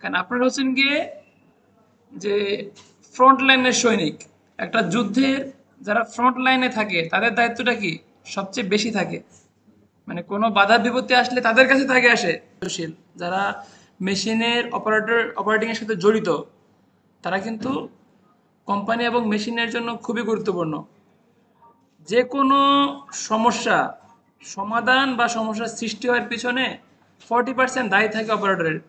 কারণ আপনারা হচ্ছেন গিয়ে যে ফ্রন্ট লাইনের সৈনিক। একটা যুদ্ধের যারা ফ্রন্ট লাইনে থাকে তাদের দায়িত্বটা কি সবচেয়ে বেশি থাকে, মানে কোনো বাধা বিপত্তি আসলে তাদের কাছে থাকে আসে দায়িত্বশীল। যারা মেশিনের অপারেটিং এর সাথে জড়িত তারা কিন্তু কোম্পানি এবং মেশিনের জন্য খুবই গুরুত্বপূর্ণ। যে কোনো সমস্যা সমাধান বা সমস্যার সৃষ্টি হওয়ার পিছনে 40% দায়ী থাকে অপারেটরের।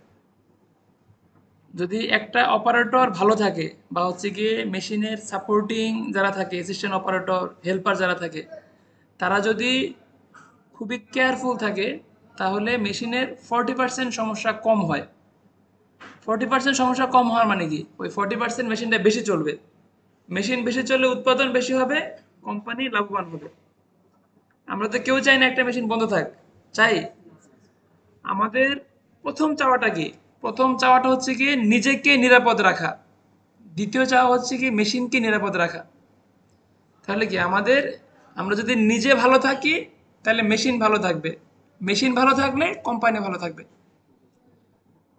যদি একটা অপারেটর ভালো থাকে বা হচ্ছে গিয়ে মেশিনের সাপোর্টিং যারা থাকে, অ্যাসিস্ট্যান্ট অপারেটর, হেল্পার যারা থাকে, তারা যদি খুবই কেয়ারফুল থাকে তাহলে মেশিনের 40% সমস্যা কম হয়। 40% সমস্যা কম হওয়ার মানে কি, ওই 40% মেশিনটা বেশি চলবে। মেশিন বেশি চললে উৎপাদন বেশি হবে, কোম্পানি লাভবান হবে। আমরা তো কেউ চাই না একটা মেশিন বন্ধ থাক, চাই। আমাদের প্রথম চাওয়াটা কি, প্রথম চাওয়াটা হচ্ছে কি নিজেকে নিরাপদ রাখা, দ্বিতীয় চাওয়া হচ্ছে কি মেশিনকে নিরাপদ রাখা। তাহলে কি আমাদের, আমরা যদি নিজে ভালো থাকি তাহলে মেশিন ভালো থাকবে, মেশিন ভালো থাকলে কোম্পানি ভালো থাকবে।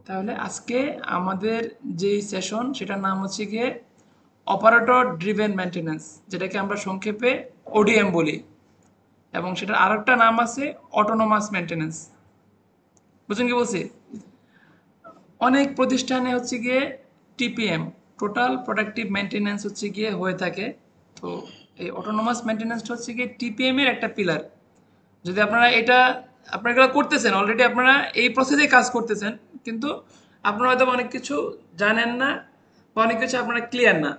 তাহলে আজকে আমাদের যেই সেশন সেটার নাম হচ্ছে গিয়ে অপারেটর ড্রিভেন মেনটেন্যান্স, যেটাকে আমরা সংক্ষেপে ওডিএম বলি, এবং সেটার আরেকটা নাম আছে অটোনোমাস মেনটেন্যান্স। বুঝলেন কি বলছি? অনেক প্রতিষ্ঠানে হচ্ছে গিয়ে টিপিএম, টোটাল প্রোডাক্টিভ মেনটেন্যান্স হচ্ছে গিয়ে হয়ে থাকে। তো এই অটোনোমাস মেনটেন্যান্সটা হচ্ছে গিয়ে টিপিএম এর একটা পিলার। যদি আপনারা এটা, আপনারা এগুলো করতেছেন অলরেডি, আপনারা এই প্রসেসে কাজ করতেছেন, কিন্তু আপনারা হয়তো অনেক কিছু জানেন না বা অনেক কিছু আপনারা ক্লিয়ার না।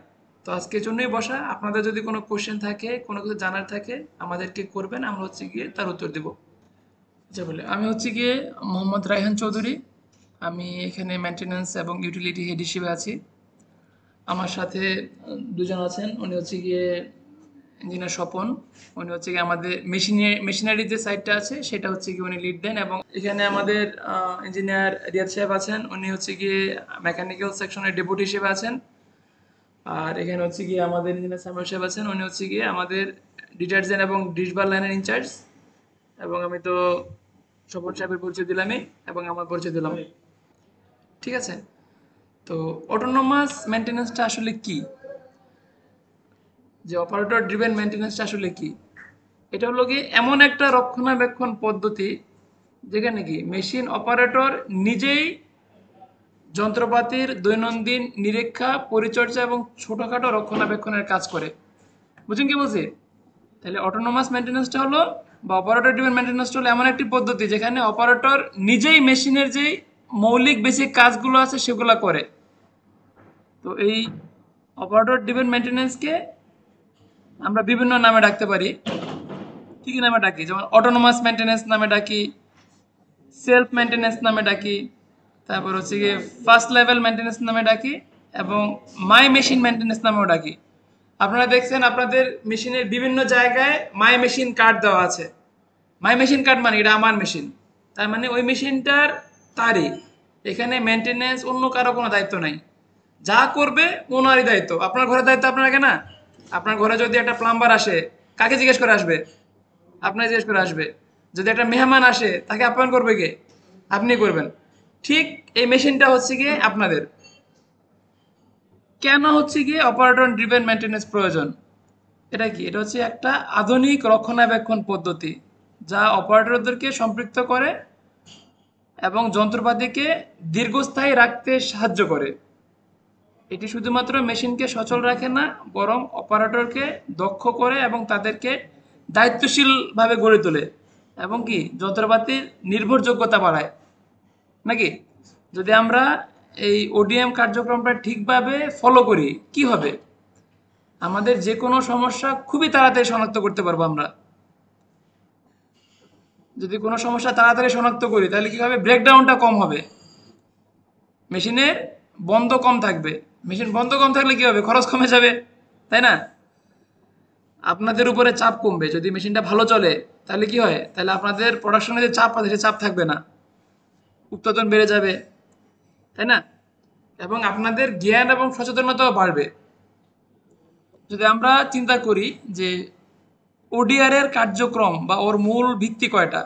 তো আজকের জন্যই বসা, আপনাদের যদি কোনো কোশ্চেন থাকে, কোনো কিছু জানার থাকে আমাদেরকে করবেন, আমরা হচ্ছে গিয়ে তার উত্তর দেব। আচ্ছা, বলে আমি হচ্ছে গিয়ে মোহাম্মদ রায়হান চৌধুরী। আমি এখানে মেনটেন্যান্স এবং ইউটিলিটি হেড হিসেবে আছি। আমার সাথে দুজন আছেন, উনি হচ্ছে গিয়ে ইঞ্জিনিয়ার স্বপন। উনি হচ্ছে গিয়ে আমাদের মেশিনারি যে সাইডটা আছে সেটা হচ্ছে গিয়ে উনি লিড দেন। এবং এখানে আমাদের ইঞ্জিনিয়ার রিয়াদ সাহেব আছেন, উনি হচ্ছে গিয়ে মেকানিক্যাল সেকশনের ডেপুটি হিসেবে আছেন। আর এখানে হচ্ছে গিয়ে আমাদের ইঞ্জিনিয়ার সামির সাহেব আছেন, উনি হচ্ছে গিয়ে আমাদের ডিটারজেন্ট এবং ডিশবার লাইনের ইনচার্জ। এবং আমি তো স্বপন সাহেবের পরিচয় দিলামই এবং আমার পরিচয় দিলাম, ঠিক আছে? তো অটোনোমাস মেনটেন্যান্সটা আসলে কি, যে অপারেটর ড্রিভেন মেনটেন্যান্সটা আসলে কি? এটা হলো কি এমন একটা রক্ষণাবেক্ষণ পদ্ধতি যেখানে কি মেশিন অপারেটর নিজেই যন্ত্রপাতির দৈনন্দিন নিরীক্ষা, পরিচর্যা এবং ছোটখাটো রক্ষণাবেক্ষণের কাজ করে। বুঝুন কি বলছি? তাহলে অটোনোমাস মেনটেন্যান্সটা হলো বা অপারেটর ড্রিভেন মেনটেন্যান্সটা হলো এমন একটি পদ্ধতি যেখানে অপারেটর নিজেই মেশিনের যেই মৌলিক বেসিক কাজগুলো আছে সেগুলো করে। তো এই অপারেটর ড্রিভেন মেনটেন্যান্সকে আমরা বিভিন্ন নামে ডাকতে পারি। কি কি নামে ডাকি? যেমন অটোনোমাস মেনটেন্যান্স নামে ডাকি, সেলফ মেনটেন্যান্স নামে ডাকি, তারপর হচ্ছে গিয়ে ফার্স্ট লেভেল মেনটেন্যান্স নামে ডাকি, এবং মাই মেশিন মেনটেন্যান্স নামেও ডাকি। আপনারা দেখছেন আপনাদের মেশিনের বিভিন্ন জায়গায় মাই মেশিন কার্ড দেওয়া আছে। মাই মেশিন কার্ড মানে এটা আমার মেশিন, তার মানে ওই মেশিনটার তারই, এখানে মেনটেন্যান্স অন্য কারো কোনো দায়িত্ব নাই, যা করবে ওনারই দায়িত্ব। আপনার ঘরের দায়িত্ব আপনার আগে না? আপনার ঘরে যদি একটা প্লাম্বার আসে, কাকে জিজ্ঞেস করে আসবে? আপনার জিজ্ঞেস করে আসবে। যদি একটা মেহমান আসে তাকে আপ্যায়ন করবে কে? আপনি করবেন। ঠিক এই মেশিনটা হচ্ছে গিয়ে আপনাদের। কেন হচ্ছে গিয়ে অপারেটর ড্রিভেন মেনটেন্যান্স প্রয়োজন? এটা কি, এটা হচ্ছে একটা আধুনিক রক্ষণাবেক্ষণ পদ্ধতি যা অপারেটরদেরকে সম্পৃক্ত করে এবং যন্ত্রপাতিকে দীর্ঘস্থায়ী রাখতে সাহায্য করে। এটি শুধুমাত্র মেশিনকে সচল রাখে না, বরং অপারেটরকে দক্ষ করে এবং তাদেরকে দায়িত্বশীলভাবে গড়ে তোলে, এবং কি যন্ত্রপাতির নির্ভরযোগ্যতা বাড়ায়। নাকি? যদি আমরা এই ওডিএম কার্যক্রমটা ঠিকভাবে ফলো করি কি হবে, আমাদের যে কোনো সমস্যা খুবই তাড়াতাড়ি শনাক্ত করতে পারবো আমরা। যদি কোনো সমস্যা তাড়াতাড়ি শনাক্ত করি তাহলে কি হবে, ব্রেকডাউনটা কম হবে, মেশিনের বন্ধ কম থাকবে। মেশিন বন্ধ কম থাকলে কি হবে, খরচ কমে যাবে, তাই না? আপনাদের উপরে চাপ কমবে। যদি মেশিনটা ভালো চলে তাহলে কি হয়, তাহলে আপনাদের প্রোডাকশনে যে চাপ আছে সে চাপ থাকবে না, উৎপাদন বেড়ে যাবে, তাই না? এবং আপনাদের জ্ঞান এবং সচেতনতাও বাড়বে। যদি আমরা চিন্তা করি যে ওডিআর এর কার্যক্রম বা ওর মূল ভিত্তি কয়টা,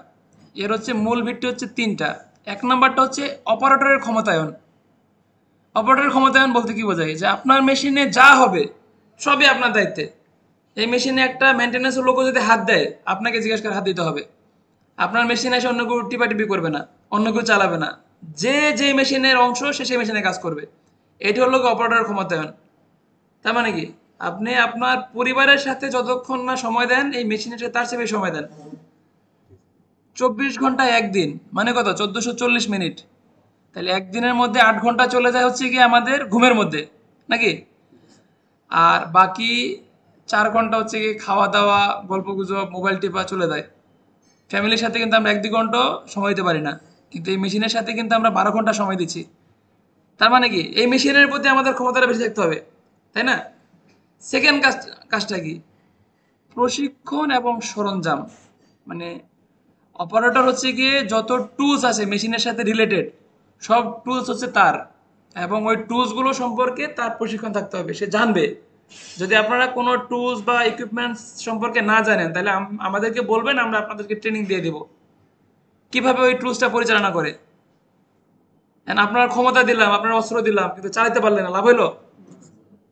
এর হচ্ছে মূল ভিত্তি হচ্ছে তিনটা। এক নাম্বারটা হচ্ছে অপারেটরের ক্ষমতায়ন। অপারেটরের ক্ষমতায়ন বলতে কি বোঝায়? যে আপনার মেশিনে যা হবে সবই আপনার দায়িত্বে। এই মেশিনে একটা মেইনটেন্যান্সের লোকও যদি হাত দেয়, আপনাকে জিজ্ঞেস করে হাত দিতে হবে। আপনার মেশিন এসে অন্য কেউ টিপাটিপি করবে না, অন্য কেউ চালাবে না। যে মেশিনের অংশ সে সেই মেশিনে কাজ করবে। এটি হলো অপারেটরের ক্ষমতায়ন। তার মানে কি? আপনি আপনার পরিবারের সাথে যতক্ষণ না সময় দেন, এই মেশিনের সাথে তার চেয়ে বেশি সময় দেন। 24 ঘন্টায় একদিন মানে কত? 1440 মিনিট। তাহলে একদিনের মধ্যে 8 ঘন্টা চলে যায় হচ্ছে কি আমাদের ঘুমের মধ্যে, নাকি? আর বাকি 4 ঘন্টা হচ্ছে কি খাওয়া দাওয়া, গল্প গুজব, মোবাইল টিপা চলে যায়। ফ্যামিলির সাথে কিন্তু আমরা 1-2 ঘন্টা সময় দিতে পারি না, কিন্তু এই মেশিনের সাথে কিন্তু আমরা 12 ঘন্টা সময় দিচ্ছি। তার মানে কি এই মেশিনের প্রতি আমাদের ক্ষমতাটা বেশি থাকতে হবে, তাই না? সেকেন্ড কাজটা কি? প্রশিক্ষণ এবং সরঞ্জাম। মানে অপারেটর হচ্ছে গিয়ে যত টুলস আছে মেশিনের সাথে রিলেটেড, সব টুলস হচ্ছে তার, এবং ওই টুলসগুলো সম্পর্কে তার প্রশিক্ষণ থাকতে হবে, সে জানবে। যদি আপনারা কোনো টুলস বা ইকুইপমেন্টস সম্পর্কে না জানেন, তাহলে আমাদেরকে বলবেন, আমরা আপনাদেরকে ট্রেনিং দিয়ে দিব কিভাবে ওই টুলসটা পরিচালনা করে। আপনার ক্ষমতা দিলাম, আপনার অস্ত্র দিলাম, কিন্তু চালাতে পারলেন না, লাভ হইলো?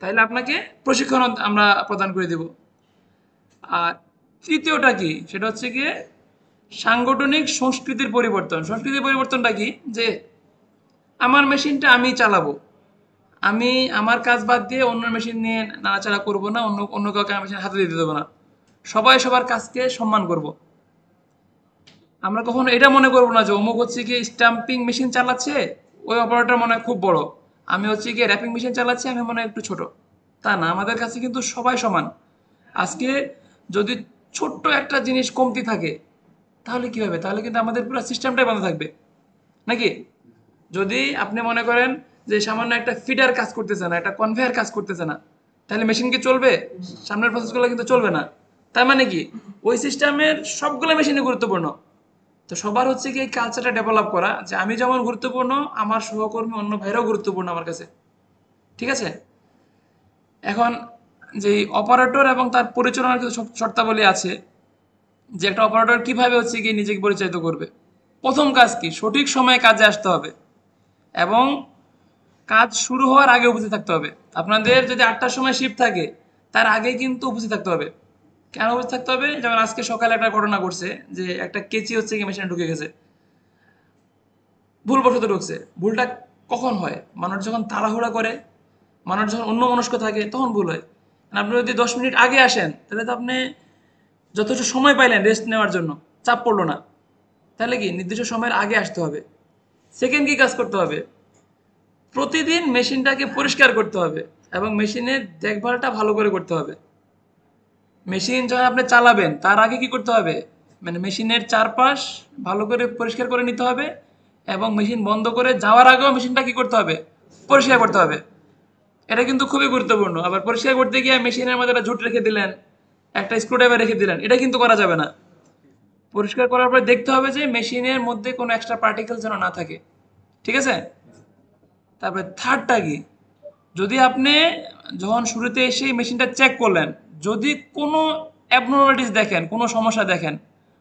তাইলে আপনাকে প্রশিক্ষণ আমরা প্রদান করে দিব। আর তৃতীয়টা কি? সেটা হচ্ছে গিয়ে সাংগঠনিক সংস্কৃতির পরিবর্তন। সংস্কৃতির পরিবর্তনটা কি? যে আমার মেশিনটা আমি চালাবো, আমি আমার কাজ বাদ দিয়ে অন্য মেশিন নিয়ে নাড়াচাড়া করব না, অন্য অন্য কাউকে আমার মেশিন হাতে দিতে দেবো না। সবাই সবার কাজকে সম্মান করব। আমরা কখনো এটা মনে করবো না যে অমুক হচ্ছে গিয়ে স্টাম্পিং মেশিন চালাচ্ছে, ওই অপারেটর মনে হয় খুব বড়, আমি হচ্ছে গিয়ে র্যাপিং মেশিন চালাচ্ছি, আমি মনে হয় একটু ছোট। তা না, আমাদের কাছে কিন্তু সবাই সমান। আজকে যদি ছোট্ট একটা জিনিস কমতি থাকে, তাহলে কি হবে? তাহলে কিন্তু আমাদের পুরো সিস্টেমটাই বন্ধ থাকবে, নাকি? যদি আপনি মনে করেন যে সামান্য একটা ফিডার কাজ করতেছে না, একটা কনভেয়ার কাজ করতেছে না, তাহলে মেশিন কি চলবে? সামনের প্রসেসগুলো কিন্তু চলবে না। তার মানে কি ওই সিস্টেমের সবগুলো মেশিনই গুরুত্বপূর্ণ। তো সবার হচ্ছে কি এই কালচারটা ডেভেলপ করা, যে আমি যেমন গুরুত্বপূর্ণ, আমার সহকর্মী অন্য ভাইরাও গুরুত্বপূর্ণ আমার কাছে। ঠিক আছে? এখন যে অপারেটর এবং তার পরিচালনার কিছু শর্তাবলী আছে, যে একটা অপারেটর কিভাবে হচ্ছে গিয়ে নিজেকে পরিচালিত করবে। প্রথম কাজ কি? সঠিক সময়ে কাজে আসতে হবে, এবং কাজ শুরু হওয়ার আগে উপস্থিত থাকতে হবে। আপনাদের যদি 8টার সময় শিফট থাকে, তার আগেই কিন্তু উপস্থিত থাকতে হবে। কেন উপস্থিত থাকতে হবে? যেমন আজকে সকালে একটা ঘটনা ঘটছে, যে একটা কেচি হচ্ছে গিয়ে মেশিনে ঢুকে গেছে, ভুলবশত ঢুকছে। ভুলটা কখন হয়? মানুষ যখন তাড়াহুড়া করে, মানুষ যখন অন্যমনস্ক থাকে, তখন ভুল হয়। আপনি যদি 10 মিনিট আগে আসেন, তাহলে তো আপনি যথেষ্ট সময় পাইলেন রেস্ট নেওয়ার জন্য, চাপ পড়লো না। তাহলে কি নির্দিষ্ট সময়ের আগে আসতে হবে। সেকেন্ড কি কাজ করতে হবে? প্রতিদিন মেশিনটাকে পরিষ্কার করতে হবে, এবং মেশিনের দেখভালটা ভালো করে করতে হবে। মেশিন যখন আপনি চালাবেন তার আগে কি করতে হবে? মানে মেশিনের চারপাশ ভালো করে পরিষ্কার করে নিতে হবে, এবং মেশিন বন্ধ করে যাওয়ার আগেও মেশিনটা কি করতে হবে? পরিষ্কার করতে হবে। এটা কিন্তু খুবই গুরুত্বপূর্ণ। আবার পরিষ্কার করতে গিয়ে মেশিনের মধ্যে একটা ঝুট রেখে দিলেন, একটা স্ক্রুড্রাইভার রেখে দিলেন, এটা কিন্তু করা যাবে না। পরিষ্কার করার পর দেখতে হবে যে মেশিনের মধ্যে কোনো এক্সট্রা পার্টিকেল যেন না থাকে। ঠিক আছে? তারপরে থার্ডটা কি? যদি আপনি যখন শুরুতে এসেই মেশিনটা চেক করলেন, যদি কোনো অ্যাবনর্মালিটিস দেখেন, কোনো সমস্যা দেখেন,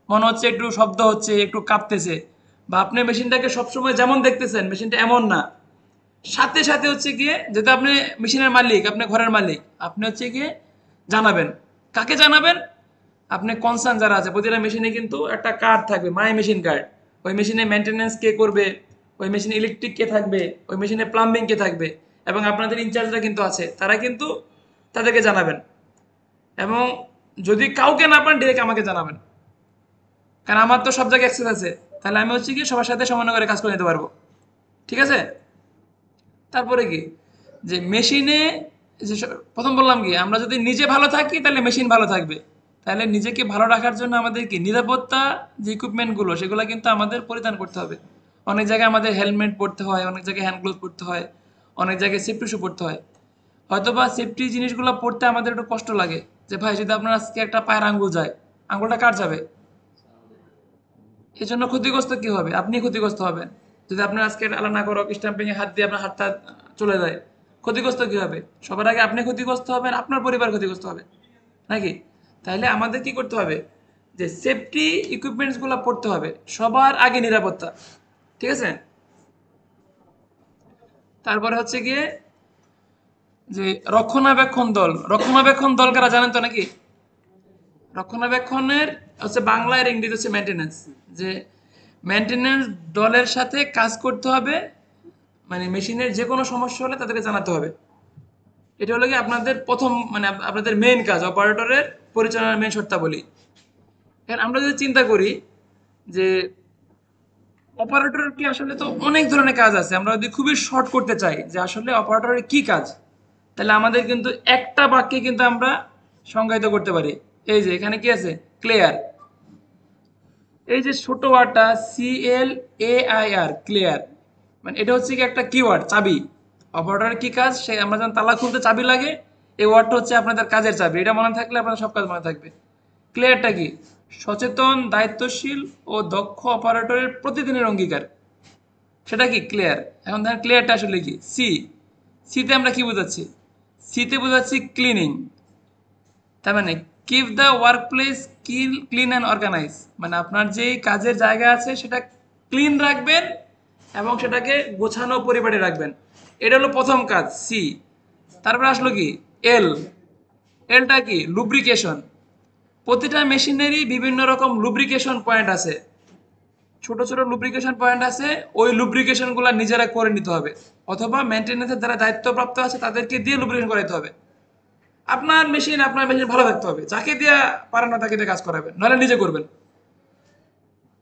মনে হচ্ছে একটু শব্দ হচ্ছে, একটু কাঁপতেছে, বা আপনি মেশিনটাকে সবসময় যেমন দেখতেছেন মেশিনটা এমন না, সাথে সাথে হচ্ছে গিয়ে, যেহেতু আপনি মেশিনের মালিক, আপনি ঘরের মালিক, আপনি হচ্ছে গিয়ে জানাবেন। কাকে জানাবেন? আপনি কনসার্ন যারা আছে, প্রতিটা মেশিনে কিন্তু একটা কার্ড থাকবে, মাই মেশিন কার্ড। ওই মেশিনে মেনটেন্যান্স কে করবে, ওই মেশিনে ইলেকট্রিক কে থাকবে, ওই মেশিনে প্লাম্বিং কে থাকবে, এবং আপনাদের ইনচার্জরা কিন্তু আছে, তারা কিন্তু তাদেরকে জানাবেন। এবং যদি কাউকে না পান, ডিরেক্ট আমাকে জানাবেন, কারণ আমার তো সব জায়গায় অ্যাক্সেস আছে। তাহলে আমি হচ্ছে কি সবার সাথে সমন্বয় করে কাজ করে নিতে পারবো। ঠিক আছে? তারপরে কি? যে মেশিনে, যে প্রথম বললাম কি, আমরা যদি নিজে ভালো থাকি তাহলে মেশিন ভালো থাকবে। তাহলে নিজেকে ভালো রাখার জন্য আমাদের কি নিরাপত্তা, যে ইকুইপমেন্টগুলো সেগুলো কিন্তু আমাদের পরিধান করতে হবে। অনেক জায়গায় আমাদের হেলমেট পরতে হয়, অনেক জায়গায় হ্যান্ড গ্লোভ পরতে হয়, অনেক জায়গায় সেফটি শু পরতে হয়। হয়তোবা সেফটি জিনিসগুলো পড়তে আমাদের একটু কষ্ট লাগে, যে ভাই যদি আপনার আজকে একটা পায়ের আঙ্গুল যায়, আঙ্গুলটা কার যাবে? এই জন্য ক্ষতিগ্রস্ত কি হবে? আপনি ক্ষতিগ্রস্ত হবেন। যদি আপনার আজকে আল্লাহ না করো স্ট্যাম্পিং এ হাত দিয়ে আপনার হাতটা চলে যায়, ক্ষতিগ্রস্ত কি হবে? সবার আগে আপনি ক্ষতিগ্রস্ত হবেন, আপনার পরিবার ক্ষতিগ্রস্ত হবে, নাকি? তাইলে আমাদের কি করতে হবে? যে সেফটি ইকুইপমেন্টস গুলো পড়তে হবে, সবার আগে নিরাপত্তা। ঠিক আছে? তারপরে হচ্ছে গিয়ে যে রক্ষণাবেক্ষণ দল কারা জানেন তো নাকি? রক্ষণাবেক্ষণের হচ্ছে বাংলা আর ইংরেজি হচ্ছে মেনটেন্যান্স। যে মেনটেন্যান্স দলের সাথে কাজ করতে হবে, মানে মেশিনের যে কোনো সমস্যা হলে তাদেরকে জানাতে হবে। এটা হলো কি আপনাদের প্রথম, মানে আপনাদের মেইন কাজ, অপারেটরের পরিচালনার মেইন শর্তাবলী। এখন আমরা যদি চিন্তা করি যে অপারেটরের কি আসলে তো অনেক ধরনের কাজ আছে, আমরা যদি খুবই শর্ট করতে চাই যে আসলে অপারেটরের কি কাজ, তাহলে আমাদের কিন্তু একটা বাক্যে কিন্তু আমরা সংজ্ঞায়িত করতে পারি। এই যে এখানে কি আছে, ক্লিয়ার। এই যে ছোট ওয়ার্ডটা CLAIR, ক্লিয়ার, মানে এটা হচ্ছে কি একটা কিওয়ার্ড, চাবি। অপারেটরের কি কাজ, সে আমরা যখন তালা খুলতে চাবি লাগে, এই ওয়ার্ডটা হচ্ছে আপনাদের কাজের চাবি। এটা মনে থাকলে আপনাদের সব কাজ মনে থাকবে। ক্লিয়ারটা কি, সচেতন, দায়িত্বশীল ও দক্ষ অপারেটরের প্রতিদিনের অঙ্গীকার, সেটা কি ক্লিয়ার। এখন দেখেন ক্লিয়ারটা আসলে কি, সিতে আমরা কি বোঝাচ্ছি, সিতে বোঝাচ্ছি ক্লিনিং। তার মানে keep the workplace clean and organise, মানে আপনার যে কাজের জায়গা আছে সেটা ক্লিন রাখবেন এবং সেটাকে গোছানো পরিপাটি রাখবেন। এটা হলো প্রথম কাজ, সি। তারপরে আসলো কি, এল। এলটা কি, লুব্রিকেশন। প্রতিটা মেশিনেরই বিভিন্ন রকম লুব্রিকেশন পয়েন্ট আছে, ছোট ছোট লুব্রিকেশন পয়েন্ট আছে। ওই লুব্রিকেশন গুলা নিজেরা করে নিতে হবে, অথবা মেনটেন্যান্সের যারা দায়িত্বপ্রাপ্ত আছে তাদেরকে দিয়ে লুব্রিকেশন করাইতে হবে। আপনার মেশিন ভালো থাকতে হবে, যাকে দিয়ে পারেন না তাকে দিয়ে কাজ করাবেন, নাহলে নিজে করবেন।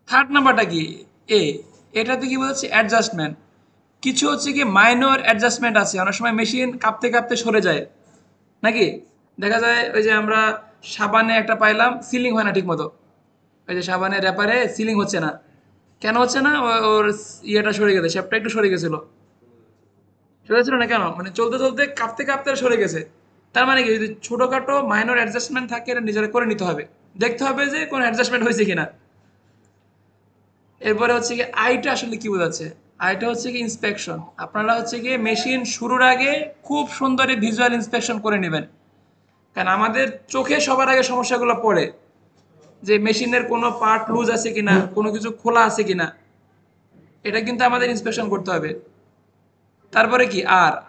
থার্ড নাম্বারটা কি, এ। এটাতে কি বলছে, অ্যাডজাস্টমেন্ট। কিছু হচ্ছে কি মাইনর অ্যাডজাস্টমেন্ট আছে, অনেক সময় মেশিন কাঁপতে কাঁপতে সরে যায় নাকি, দেখা যায় ওই যে আমরা সাবানে একটা পাইলাম, সিলিং হয় না ঠিক মতো। ওই যে সাবানের র্যাপারে সিলিং হচ্ছে না, কেন হচ্ছে না, ওর ইয়েটা সরে গেছে, শেপটা একটু সরে গেছিল। সরে গেছিল না কেন, মানে চলতে চলতে কাঁপতে কাঁপতে সরে গেছে। তার মানে কি, যদি ছোটখাটো মাইনর অ্যাডজাস্টমেন্ট থাকে এটা নিজেরা করে নিতে হবে, দেখতে হবে যে কোনো অ্যাডজাস্টমেন্ট হয়েছে কিনা। এরপরে হচ্ছে কি আইটা আসলে কি বোঝাচ্ছে, আইটা হচ্ছে কি ইন্সপেকশন। আপনারা হচ্ছে কি মেশিন শুরুর আগে খুব সুন্দর ভিজুয়াল ইন্সপেকশন করে নেবেন, কারণ আমাদের চোখে সবার আগে সমস্যাগুলো পড়ে, যে মেশিনের কোনো পার্ট লুজ আছে কিনা, কোনো কিছু খোলা আছে কিনা, এটা কিন্তু আমাদের ইন্সপেকশন করতে হবে। তারপরে কি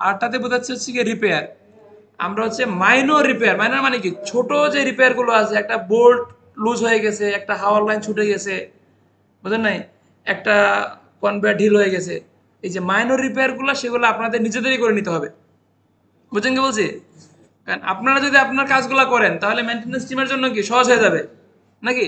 আরটাতে বোঝাচ্ছে হচ্ছে কি রিপেয়ার। আমরা হচ্ছে মাইনর রিপেয়ার, মাইনর মানে কি ছোট যে রিপেয়ার গুলো আছে, একটা বোল্ট লুজ হয়ে গেছে, একটা হাওয়ার লাইন ছুটে গেছে, বুঝলেন নাই, একটা কনভেয়ার ঢিল হয়ে গেছে, এই যে মাইনর রিপেয়ার গুলো, সেগুলো আপনাদের নিজেদেরই করে নিতে হবে। বুঝছেন কি বলছি, কারণ আপনারা যদি আপনার কাজগুলো করেন তাহলে মেনটেন্যান্স টিমের জন্য কি সহজ হয়ে যাবে নাকি।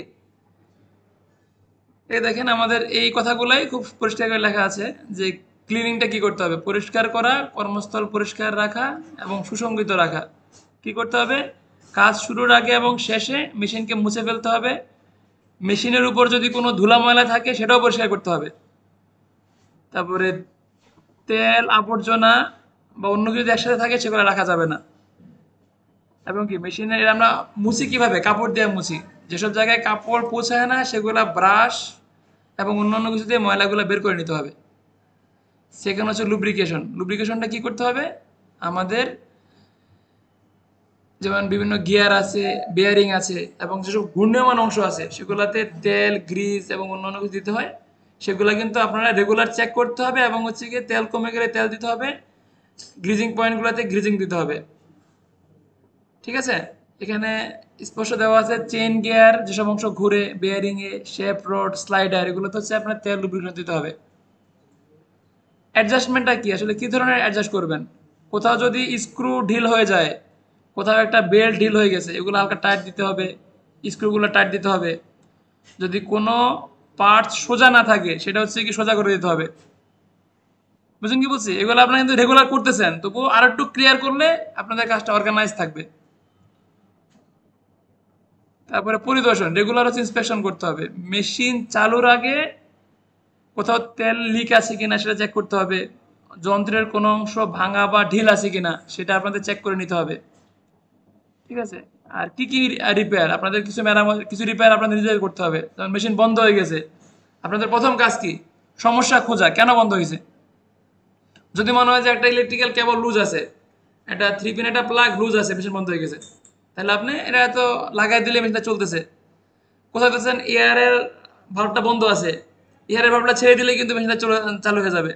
এই দেখেন আমাদের এই কথাগুলাই খুব পরিষ্কার করে লেখা আছে যে ক্লিনিংটা কি করতে হবে, পরিষ্কার করা, কর্মস্থল পরিষ্কার রাখা এবং সুসংগঠিত রাখা। কি করতে হবে, কাজ শুরুর আগে এবং শেষে মেশিনকে মুছে ফেলতে হবে। মেশিনের উপর যদি কোনো ধুলা ময়লা থাকে সেটাও পরিষ্কার করতে হবে। তারপরে তেল, আবর্জনা বা অন্য কিছু যদি একসাথে থাকে সেগুলো রাখা যাবে না। এবং কি মেশিনের আমরা মুছি কিভাবে, কাপড় দিয়ে মুছি, যেসব জায়গায় কাপড় পৌঁছায় না সেগুলা ব্রাশ এবং অন্যান্য কিছু দিয়ে ময়লাগুলো বের করে নিতে হবে। সেকেন্ড হচ্ছে লুব্রিকেশন। লুব্রিকেশনটা কি করতে হবে, আমাদের যেমন বিভিন্ন গিয়ার আছে, বেয়ারিং আছে এবং যেসব ঘূর্ণয়মান অংশ আছে সেগুলোতে তেল, গ্রিজ এবং অন্যান্য কিছু দিতে হয়। সেগুলো কিন্তু আপনারা রেগুলার চেক করতে হবে এবং হচ্ছে গিয়ে তেল কমে গেলে তেল দিতে হবে, গ্রিজিং পয়েন্টগুলোতে গ্রিজিং দিতে হবে। ঠিক আছে, এখানে স্পষ্ট দেওয়া আছে চেইন গিয়ার যেসব অংশ ঘুরে, বেয়ারিং এ, শেপ রড, স্লাইডার, এগুলোতে হচ্ছে আপনার তেল লুব্রিকেশন দিতে হবে। অ্যাডজাস্টমেন্টটা কি, আসলে কি ধরনের অ্যাডজাস্ট করবেন, কোথাও যদি স্ক্রু ঢিল হয়ে যায়, কোথাও একটা বেল্ট ঢিল হয়ে গেছে, এগুলো হালকা টাইট দিতে হবে, স্ক্রুগুলো টাইট দিতে হবে। যদি কোনো পার্টস সোজা না থাকে সেটা হচ্ছে কি সোজা করে দিতে হবে। বুঝলেন কি বলছি, এগুলো আপনারা কিন্তু রেগুলার করতেছেন, তবুও আর একটু ক্লিয়ার করলে আপনাদের কাজটা অর্গানাইজ থাকবে। তারপরে পরিদর্শন, রেগুলার হচ্ছে ইন্সপেকশন করতে হবে। মেশিন চালুর আগে কোথাও তেল লিক আছে কিনা সেটা চেক করতে হবে, যন্ত্রের কোনো অংশ ভাঙা বা ঢিল আছে কিনা সেটা আপনাদের চেক করে নিতে হবে। ঠিক আছে, আর কি কি রিপেয়ার, আপনাদের কিছু মেরামত, কিছু রিপেয়ার আপনাদের নিজেদের করতে হবে। যেমন মেশিন বন্ধ হয়ে গেছে, আপনাদের প্রথম কাজ কি, সমস্যা খোঁজা, কেন বন্ধ হয়েছে। যদি মনে হয় যে একটা ইলেকট্রিক্যাল কেবল লুজ আছে, একটা 3 পিন একটা প্লাগ লুজ আছে, মেশিন বন্ধ হয়ে গেছে, তাহলে আপনি এটা তো লাগাই দিলে মেশিনটা চলতেছে। কোথাও দেখছেন এয়ারের ভাল্বটা বন্ধ আছে, এয়ারের ভাল্বটা ছেড়ে দিলে কিন্তু মেশিনটা চালু হয়ে যাবে।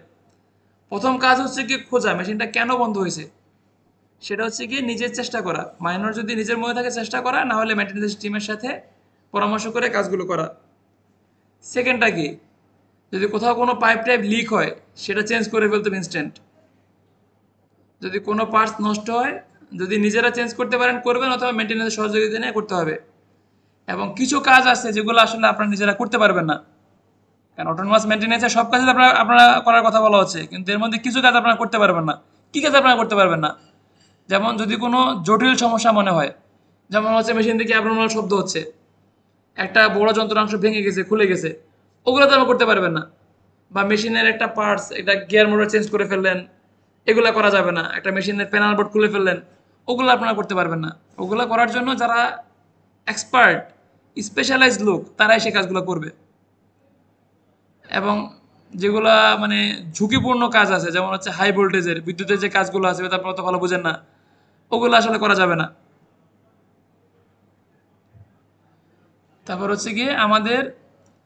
প্রথম কাজ হচ্ছে কি খোঁজা মেশিনটা কেন বন্ধ হয়েছে, সেটা হচ্ছে কি নিজের চেষ্টা করা, মাইনর যদি নিজের মধ্যে থাকে চেষ্টা করা, না হলে মেইনটেনেন্স টিমের সাথে পরামর্শ করে কাজগুলো করা। সেকেন্ডটা কি, যদি কোথাও কোনো পাইপ টাইপ লিক হয় সেটা চেঞ্জ করে ফেলতে হবে ইনস্ট্যান্ট। যদি কোনো পার্টস নষ্ট হয়, যদি নিজেরা চেঞ্জ করতে পারেন করবেন, অথবা মেনটেন্যান্সের সহযোগিতা নিয়ে করতে হবে। এবং কিছু কাজ আছে যেগুলো আসলে আপনারা নিজেরা করতে পারবেন না, কারণ অটোনোমাস মেনটেন্যান্সের সব কাজ আপনারা আপনারা করার কথা বলা হচ্ছে, কিন্তু এর মধ্যে কিছু কাজ আপনারা করতে পারবেন না। কি কাজ আপনারা করতে পারবেন না? যেমন যদি কোনো জটিল সমস্যা মনে হয়, যেমন হচ্ছে মেশিন থেকে অ্যাবনর্মাল শব্দ হচ্ছে, একটা বড় যন্ত্রাংশ ভেঙে গেছে খুলে গেছে, ওগুলো তো আপনারা করতে পারবেন না। বা মেশিনের একটা পার্টস, একটা গিয়ার মোটর চেঞ্জ করে ফেললেন, এগুলা করা যাবে না। একটা মেশিনের প্যানেল বোর্ড খুলে ফেললেন, ওগুলো আপনারা করতে পারবেন না। ওগুলো করার জন্য যারা এক্সপার্ট, স্পেশালাইজড লোক, তারাই সে কাজগুলো করবে। এবং যেগুলা মানে ঝুঁকিপূর্ণ কাজ আছে, যেমন হচ্ছে হাই ভোল্টেজের বিদ্যুতের যে কাজগুলো আছে, এটা আপনারা তো ভালো বুঝেন না, ওগুলো আসলে করা যাবে না। তারপর হচ্ছে গিয়ে আমাদের